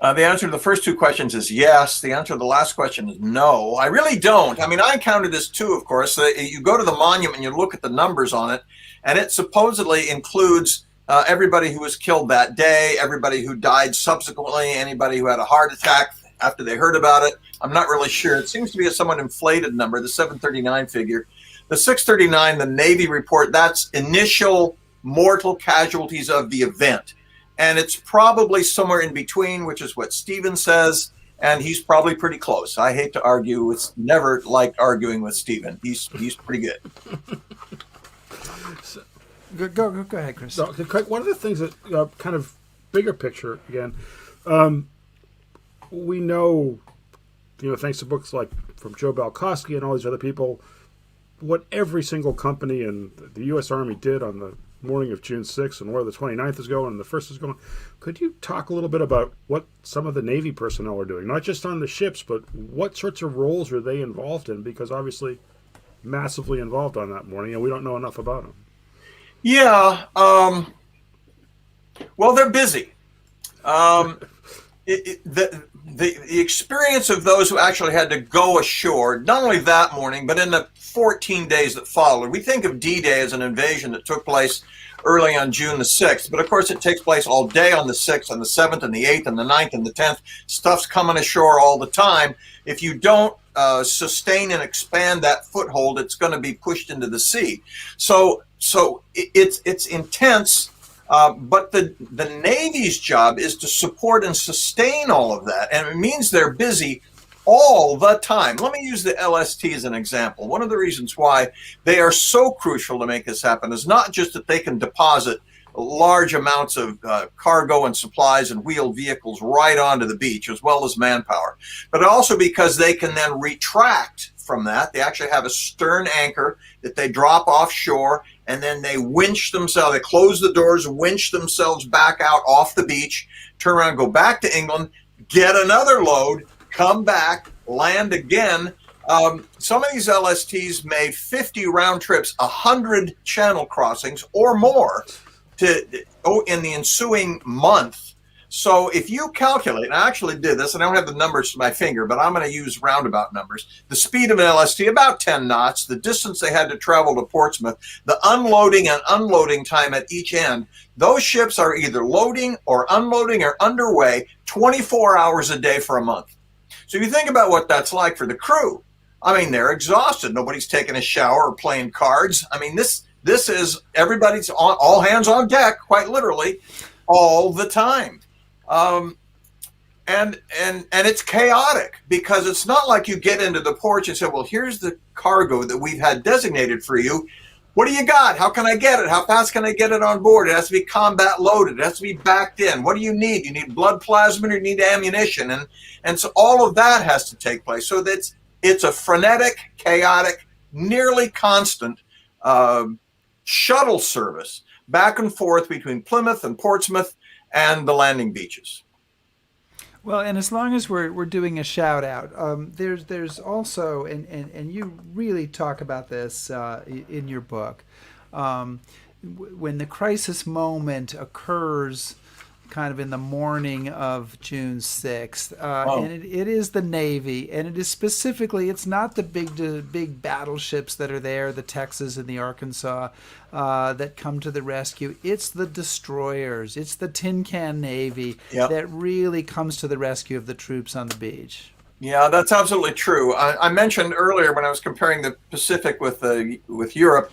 S3: The answer to the first 2 questions is yes. The answer to the last question is no. I really don't. I mean, I encountered this too, of course. You go to the monument and you look at the numbers on it, and it supposedly includes everybody who was killed that day, everybody who died subsequently, anybody who had a heart attack after they heard about it. I'm not really sure. It seems to be a somewhat inflated number, the 739 figure. The 639, the Navy report, that's initial mortal casualties of the event. And it's probably somewhere in between, which is what Stephen says, and he's probably pretty close. I hate to argue. It's never like arguing with Stephen. He's pretty good.
S2: Go ahead, Chris.
S1: So, one of the things that kind of bigger picture again, we know, thanks to books like from Joe Balkowski and all these other people, what every single company and the U.S. Army did on the morning of June 6th and where the 29th is going and the 1st is going. Could you talk a little bit about what some of the Navy personnel are doing, not just on the ships, but what sorts of roles are they involved in? Because obviously massively involved on that morning, and we don't know enough about them.
S3: Yeah. Well, they're busy. The experience of those who actually had to go ashore, not only that morning, but in the 14 days that followed. We think of D-Day as an invasion that took place early on June the 6th, but of course it takes place all day on the 6th and the 7th and the 8th and the 9th and the 10th. Stuff's coming ashore all the time. If you don't sustain and expand that foothold, it's going to be pushed into the sea. So it's intense. But the Navy's job is to support and sustain all of that, and it means they're busy all the time. Let me use the LST as an example. One of the reasons why they are so crucial to make this happen is not just that they can deposit large amounts of cargo and supplies and wheeled vehicles right onto the beach, as well as manpower, but also because they can then retract from that. They actually have a stern anchor that they drop offshore, and then they winch themselves, they close the doors, winch themselves back out off the beach, turn around, go back to England, get another load, come back, land again. Some of these LSTs made 50 round trips, 100 channel crossings or more in the ensuing month. So if you calculate, and I actually did this, and I don't have the numbers to my finger, but I'm going to use roundabout numbers. The speed of an LST, about 10 knots, the distance they had to travel to Portsmouth, the unloading and unloading time at each end, those ships are either loading or unloading or underway 24 hours a day for a month. So if you think about what that's like for the crew, I mean, they're exhausted. Nobody's taking a shower or playing cards. I mean, this is everybody's on, all hands on deck, quite literally, all the time. And it's chaotic because it's not like you get into the porch and say, well, here's the cargo that we've had designated for you. What do you got? How can I get it? How fast can I get it on board? It has to be combat loaded. It has to be backed in. What do you need? You need blood plasma or you need ammunition. And so all of that has to take place. So it's a frenetic, chaotic, nearly constant shuttle service back and forth between Plymouth and Portsmouth and the landing beaches.
S2: Well, and as long as we're doing a shout out, there's also, and you really talk about this in your book, when the crisis moment occurs kind of in the morning of June 6th. And it is the Navy, and it is specifically, it's not the big battleships that are there, the Texas and the Arkansas, that come to the rescue. It's the destroyers. It's the Tin Can Navy that really comes to the rescue of the troops on the beach.
S3: Yeah, that's absolutely true. I mentioned earlier when I was comparing the Pacific with Europe,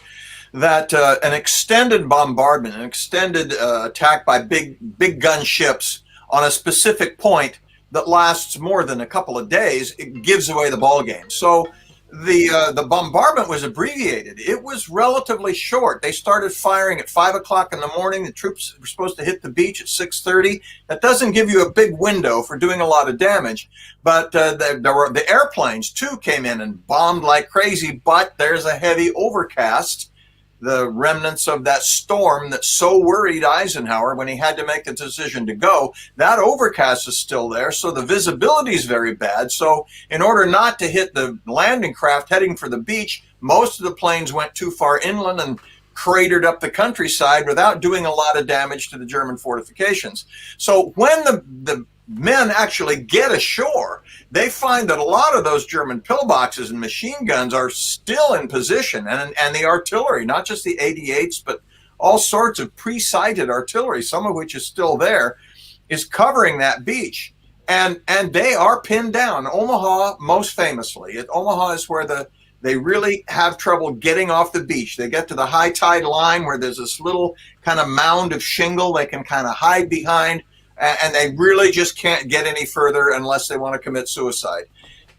S3: that an extended bombardment, an extended attack by big gun ships on a specific point that lasts more than a couple of days, it gives away the ball game. So the bombardment was abbreviated. It was relatively short. They started firing at 5 o'clock in the morning. The troops were supposed to hit the beach at 6:30. That doesn't give you a big window for doing a lot of damage. But the airplanes too came in and bombed like crazy. But there's a heavy overcast, the remnants of that storm that so worried Eisenhower when he had to make the decision to go. That overcast is still there, so the visibility is very bad. So in order not to hit the landing craft heading for the beach, most of the planes went too far inland and cratered up the countryside without doing a lot of damage to the German fortifications. So when the men actually get ashore, they find that a lot of those German pillboxes and machine guns are still in position, and the artillery, not just the 88s, but all sorts of pre-sighted artillery, some of which is still there, is covering that beach. And they are pinned down. Omaha, most famously. Omaha is where they really have trouble getting off the beach. They get to the high tide line where there's this little kind of mound of shingle they can kind of hide behind, and they really just can't get any further unless they want to commit suicide.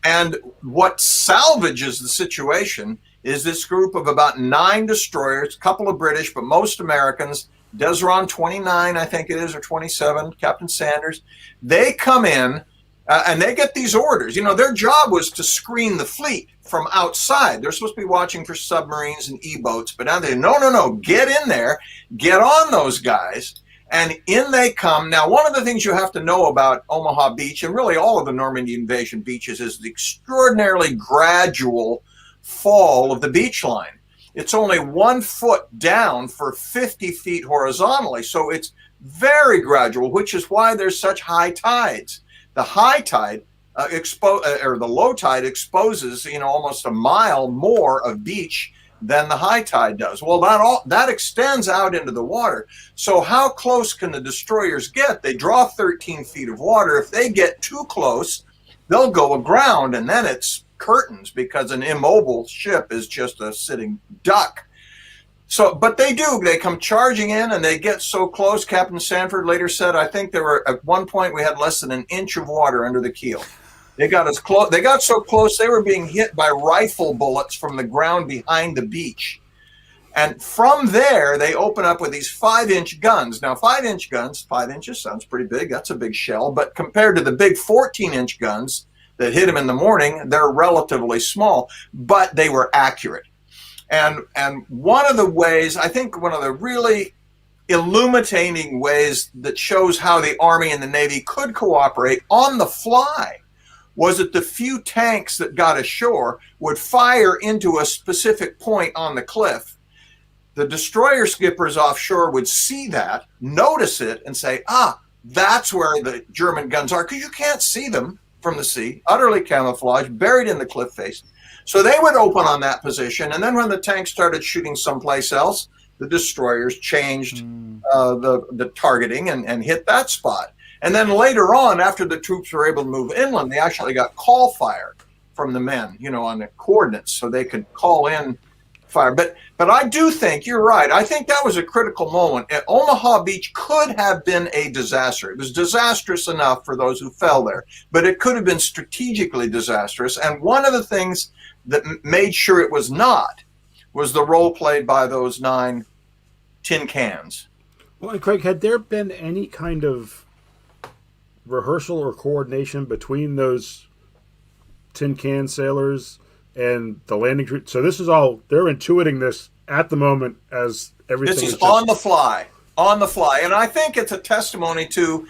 S3: And what salvages the situation is this group of about 9 destroyers, a couple of British, but most Americans, Desron 29, I think it is, or 27, Captain Sanders. They come in and they get these orders. You know, their job was to screen the fleet from outside. They're supposed to be watching for submarines and E-boats, but now they, no, get in there, get on those guys. And in they come. Now, one of the things you have to know about Omaha Beach, and really all of the Normandy invasion beaches, is the extraordinarily gradual fall of the beach line. It's only 1 foot down for 50 feet horizontally. So it's very gradual, which is why there's such high tides. The high tide or the low tide exposes, almost a mile more of beach than the high tide does. Well, that extends out into the water. So how close can the destroyers get? They draw 13 feet of water. If they get too close, they'll go aground, and then it's curtains, because an immobile ship is just a sitting duck. So, but they come charging in, and they get so close. Captain Sanford later said, I think at one point we had less than an inch of water under the keel. They got as close. They got so close they were being hit by rifle bullets from the ground behind the beach. And from there, they open up with these 5-inch guns. Now, 5-inch guns, 5 inches sounds pretty big. That's a big shell. But compared to the big 14-inch guns that hit them in the morning, they're relatively small, but they were accurate. And one of the ways, I think one of the really illuminating ways that shows how the Army and the Navy could cooperate on the fly was that the few tanks that got ashore would fire into a specific point on the cliff. The destroyer skippers offshore would see that, notice it, and say, that's where the German guns are, because you can't see them from the sea, utterly camouflaged, buried in the cliff face. So they would open on that position, and then when the tanks started shooting someplace else, the destroyers changed the targeting and hit that spot. And then later on, after the troops were able to move inland, they actually got call fire from the men, on the coordinates, so they could call in fire. But I do think you're right. I think that was a critical moment. Omaha Beach could have been a disaster. It was disastrous enough for those who fell there, but it could have been strategically disastrous. And one of the things that made sure it was not was the role played by those 9 tin cans.
S1: Well, and Craig, had there been any kind of rehearsal or coordination between those tin can sailors and the landing crew? So this is all, they're intuiting this at the moment as everything
S3: this is
S1: just
S3: on the fly. And I think it's a testimony to,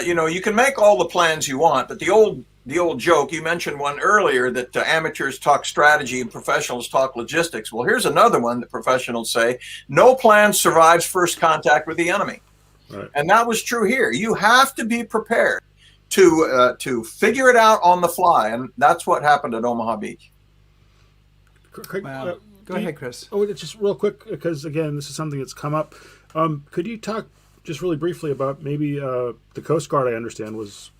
S3: you can make all the plans you want, but the old the old joke, you mentioned one earlier that amateurs talk strategy and professionals talk logistics. Well, here's another one that professionals say: no plan survives first contact with the enemy.
S1: Right.
S3: And that was true here. You have to be prepared to figure it out on the fly, and that's what happened at Omaha Beach.
S2: Wow. Go ahead, Chris.
S1: Oh, just real quick, because again, this is something that's come up. Could you talk just really briefly about maybe the Coast Guard? I understand was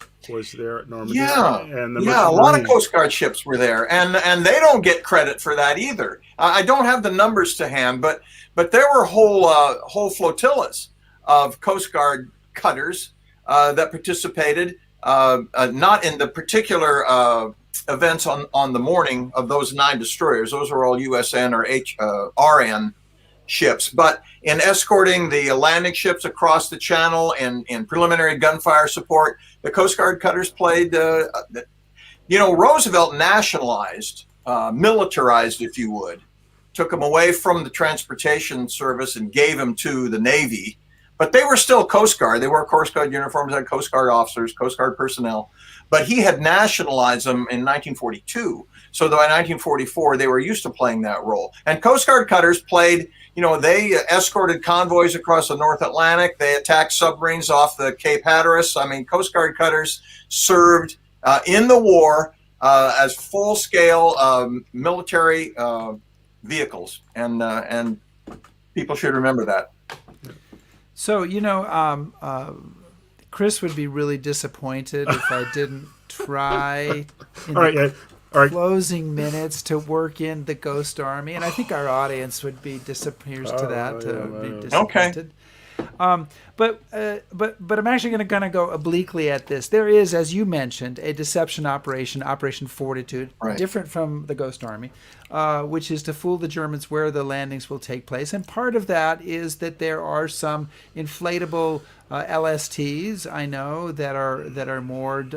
S1: there at Normandy.
S3: Yeah,
S1: and
S3: a lot of Coast Guard ships were there, and they don't get credit for that either. I don't have the numbers to hand, but there were whole flotillas of Coast Guard cutters that participated, not in the particular events on the morning of those 9 destroyers. Those were all USN or RN ships, but in escorting the landing ships across the channel and in preliminary gunfire support, the Coast Guard cutters played. Roosevelt nationalized, militarized, if you would, took them away from the transportation service and gave them to the Navy. But they were still Coast Guard. They wore Coast Guard uniforms, had Coast Guard officers, Coast Guard personnel. But he had nationalized them in 1942. So by 1944, they were used to playing that role. And Coast Guard cutters played, they escorted convoys across the North Atlantic. They attacked submarines off the Cape Hatteras. I mean, Coast Guard cutters served in the war as full-scale military vehicles. And people should remember that.
S2: So, Chris would be really disappointed if I didn't try in the closing minutes to work in the Ghost Army, and I think our audience would be disappointed.
S1: Okay.
S2: But I'm actually going to go obliquely at this. There is, as you mentioned, a deception operation, Operation Fortitude, different from the Ghost Army, which is to fool the Germans where the landings will take place. And part of that is that there are some inflatable LSTs, I know, that are moored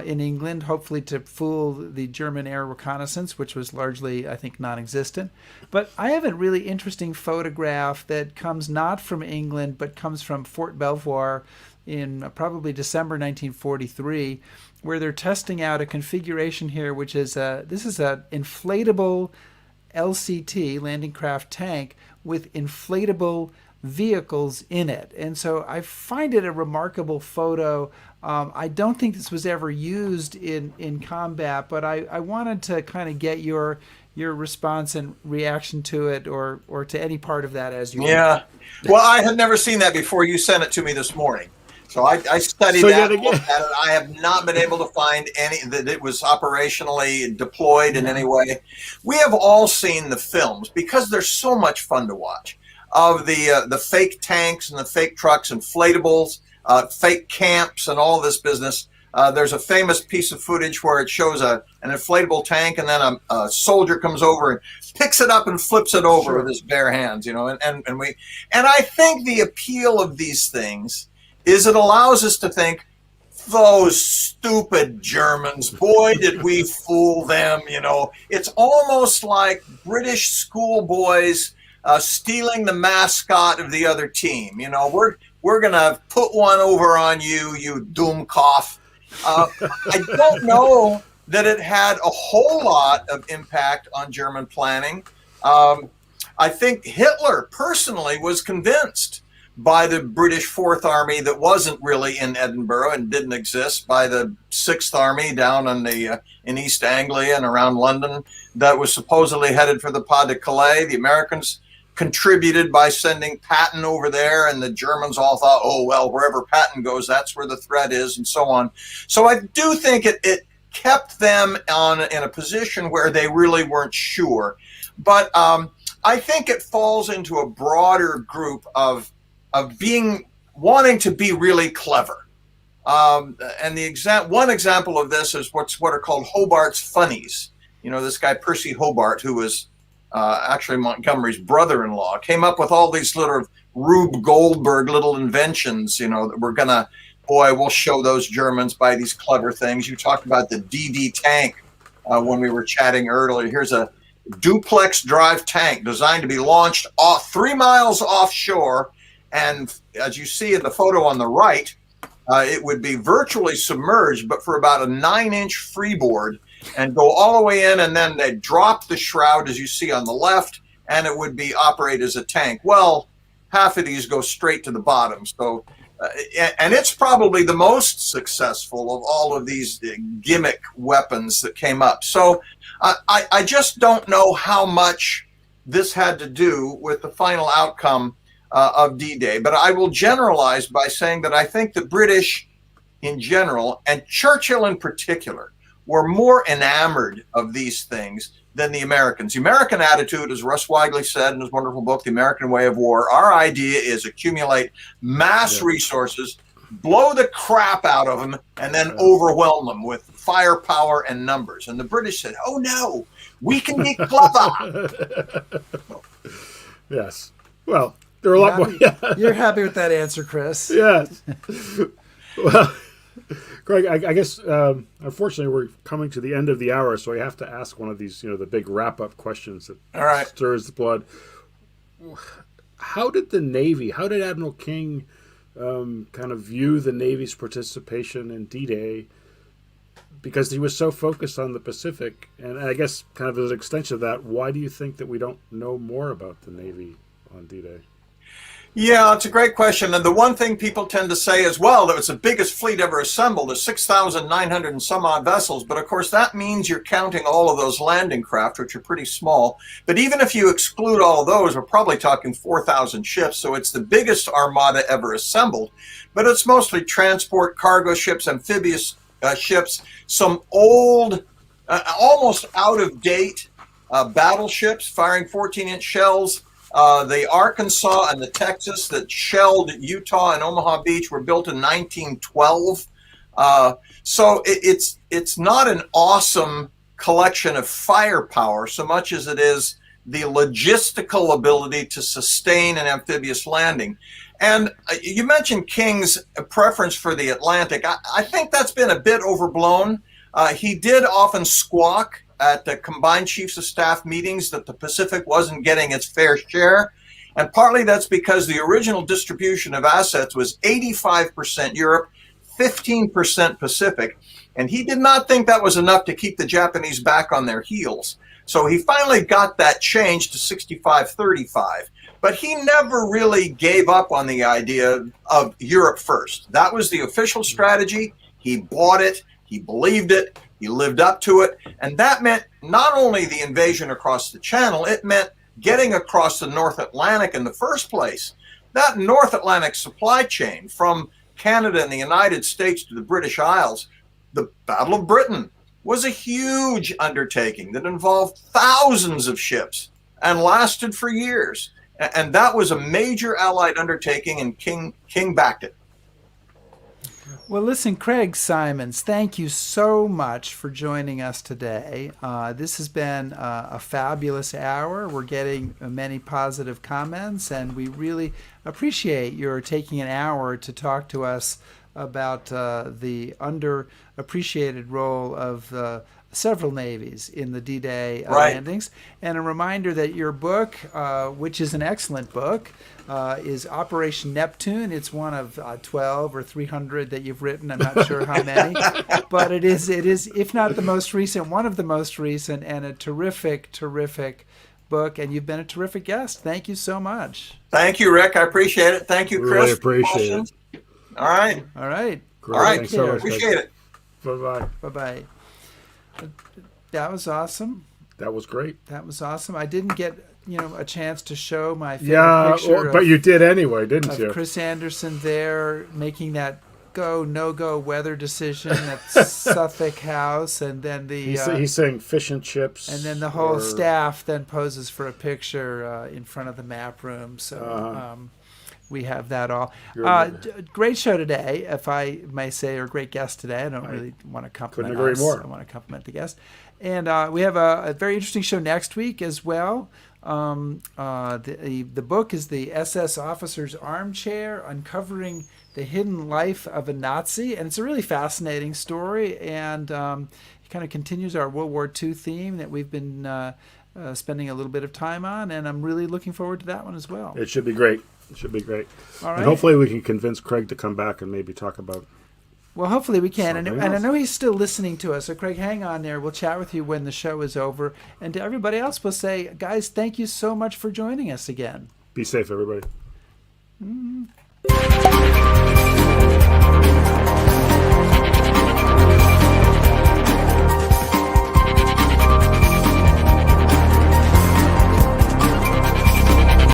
S2: in England, hopefully to fool the German air reconnaissance, which was largely, I think, non-existent. But I have a really interesting photograph that comes not from England, but comes from Fort Belvoir in probably December 1943, where they're testing out a configuration here, which is this is an inflatable LCT, landing craft tank, with inflatable vehicles in it. And so I find it a remarkable photo. I don't think this was ever used in combat, but I wanted to kind of get your response and reaction to it, or to any part of that as you
S3: Yeah. Well, I had never seen that before you sent it to me this morning. So I studied that, looked at it. I have not been able to find any that it was operationally deployed in any way. We have all seen the films because they're so much fun to watch, of the fake tanks and the fake trucks, inflatables, fake camps, and all this business. There's a famous piece of footage where it shows an inflatable tank, and then a soldier comes over and picks it up and flips it over with his bare hands. And I think the appeal of these things is it allows us to think, those stupid Germans, boy, did we fool them. It's almost like British schoolboys stealing the mascot of the other team. We're going to put one over on you, you Doomkopf. I don't know that it had a whole lot of impact on German planning. I think Hitler personally was convinced by the British Fourth Army that wasn't really in Edinburgh and didn't exist, by the Sixth Army down in East Anglia and around London that was supposedly headed for the Pas de Calais. The Americans contributed by sending Patton over there, and the Germans all thought, oh, well, wherever Patton goes, that's where the threat is, and so on. So I do think it kept them in a position where they really weren't sure. But I think it falls into a broader group of wanting to be really clever. And one example of this is what are called Hobart's funnies. This guy, Percy Hobart, who was actually Montgomery's brother-in-law, came up with all these little Rube Goldberg little inventions, that we're gonna, we'll show those Germans by these clever things. You talked about the DD tank when we were chatting earlier. Here's a duplex drive tank designed to be launched 3 miles offshore. And as you see in the photo on the right, it would be virtually submerged, but for about a 9-inch freeboard, and go all the way in, and then they'd drop the shroud, as you see on the left, and it would be operated as a tank. Well, half of these go straight to the bottom. So, and it's probably the most successful of all of these gimmick weapons that came up. So I just don't know how much this had to do with the final outcome of D-Day. But I will generalize by saying that I think the British in general, and Churchill in particular, were more enamored of these things than the Americans. The American attitude, as Russ Weigley said in his wonderful book, The American Way of War, our idea is accumulate mass resources, blow the crap out of them, and then overwhelm them with firepower and numbers. And the British said, oh no, we can be clever.
S1: Yes. Well, there are a lot more.
S2: You're happy with that answer, Chris.
S1: Yes. Well, Craig, I guess, unfortunately, we're coming to the end of the hour, so I have to ask one of these, the big wrap-up questions that stirs the blood. How did Admiral King kind of view the Navy's participation in D-Day? Because he was so focused on the Pacific, and I guess kind of as an extension of that, why do you think that we don't know more about the Navy on D-Day?
S3: Yeah, it's a great question. And the one thing people tend to say as well, that it's the biggest fleet ever assembled, is 6,900 and some odd vessels. But of course, that means you're counting all of those landing craft, which are pretty small. But even if you exclude all of those, we're probably talking 4,000 ships. So it's the biggest armada ever assembled. But it's mostly transport, cargo ships, amphibious ships, some old, almost out of date battleships firing 14-inch shells. The Arkansas and the Texas that shelled Utah and Omaha Beach were built in 1912. So it's not an awesome collection of firepower so much as it is the logistical ability to sustain an amphibious landing. And you mentioned King's preference for the Atlantic. I think that's been a bit overblown. He did often squawk at the combined chiefs of staff meetings that the Pacific wasn't getting its fair share. And partly that's because the original distribution of assets was 85% Europe, 15% Pacific. And he did not think that was enough to keep the Japanese back on their heels. So he finally got that changed to 65-35. But he never really gave up on the idea of Europe first. That was the official strategy. He bought it. He believed it. He lived up to it. And that meant not only the invasion across the Channel, it meant getting across the North Atlantic in the first place. That North Atlantic supply chain from Canada and the United States to the British Isles, the Battle of Britain, was a huge undertaking that involved thousands of ships and lasted for years. And that was a major Allied undertaking, and King backed it.
S2: Well, listen, Craig Symonds, thank you so much for joining us today. This has been a fabulous hour. We're getting many positive comments, and we really appreciate your taking an hour to talk to us about the underappreciated role of several navies in the D-Day landings. And a reminder that your book, which is an excellent book, is Operation Neptune. It's one of 12 or 300 that you've written. I'm not sure how many. But it is, if not the most recent, one of the most recent, and a terrific, terrific book. And you've been a terrific guest. Thank you so much.
S3: Thank you, Rick. I appreciate it. Thank you, Chris.
S1: Really appreciate it.
S3: All right.
S2: All right.
S1: Great.
S3: All right.
S1: Thanks so much,
S3: Appreciate it.
S1: Bye-bye.
S2: Bye-bye. That was awesome.
S1: That was great.
S2: That was awesome. I didn't get, a chance to show my favorite picture
S1: but you did anyway, didn't you?
S2: Chris Anderson there making that no-go weather decision at Suffolk House, and then
S1: he's saying fish and chips,
S2: and then the whole staff then poses for a picture in front of the map room. So we have that all. Great show today, if I may say, or great guest today. I don't really want to compliment
S1: couldn't agree
S2: us.
S1: more.
S2: I want to compliment the guest. And we have a very interesting show next week as well. The book is the SS Officer's Armchair, Uncovering the Hidden Life of a Nazi. And it's a really fascinating story, and it kind of continues our World War II theme that we've been spending a little bit of time on, and I'm really looking forward to that one as well.
S1: It should be great. It should be great.
S2: All right.
S1: And hopefully we can convince Craig to come back and maybe talk about.
S2: Well, hopefully we can. And
S1: Something
S2: I
S1: else.
S2: know he's still listening to us. So, Craig, hang on there. We'll chat with you when the show is over. And to everybody else, we'll say, guys, thank you so much for joining us again.
S1: Be safe, everybody.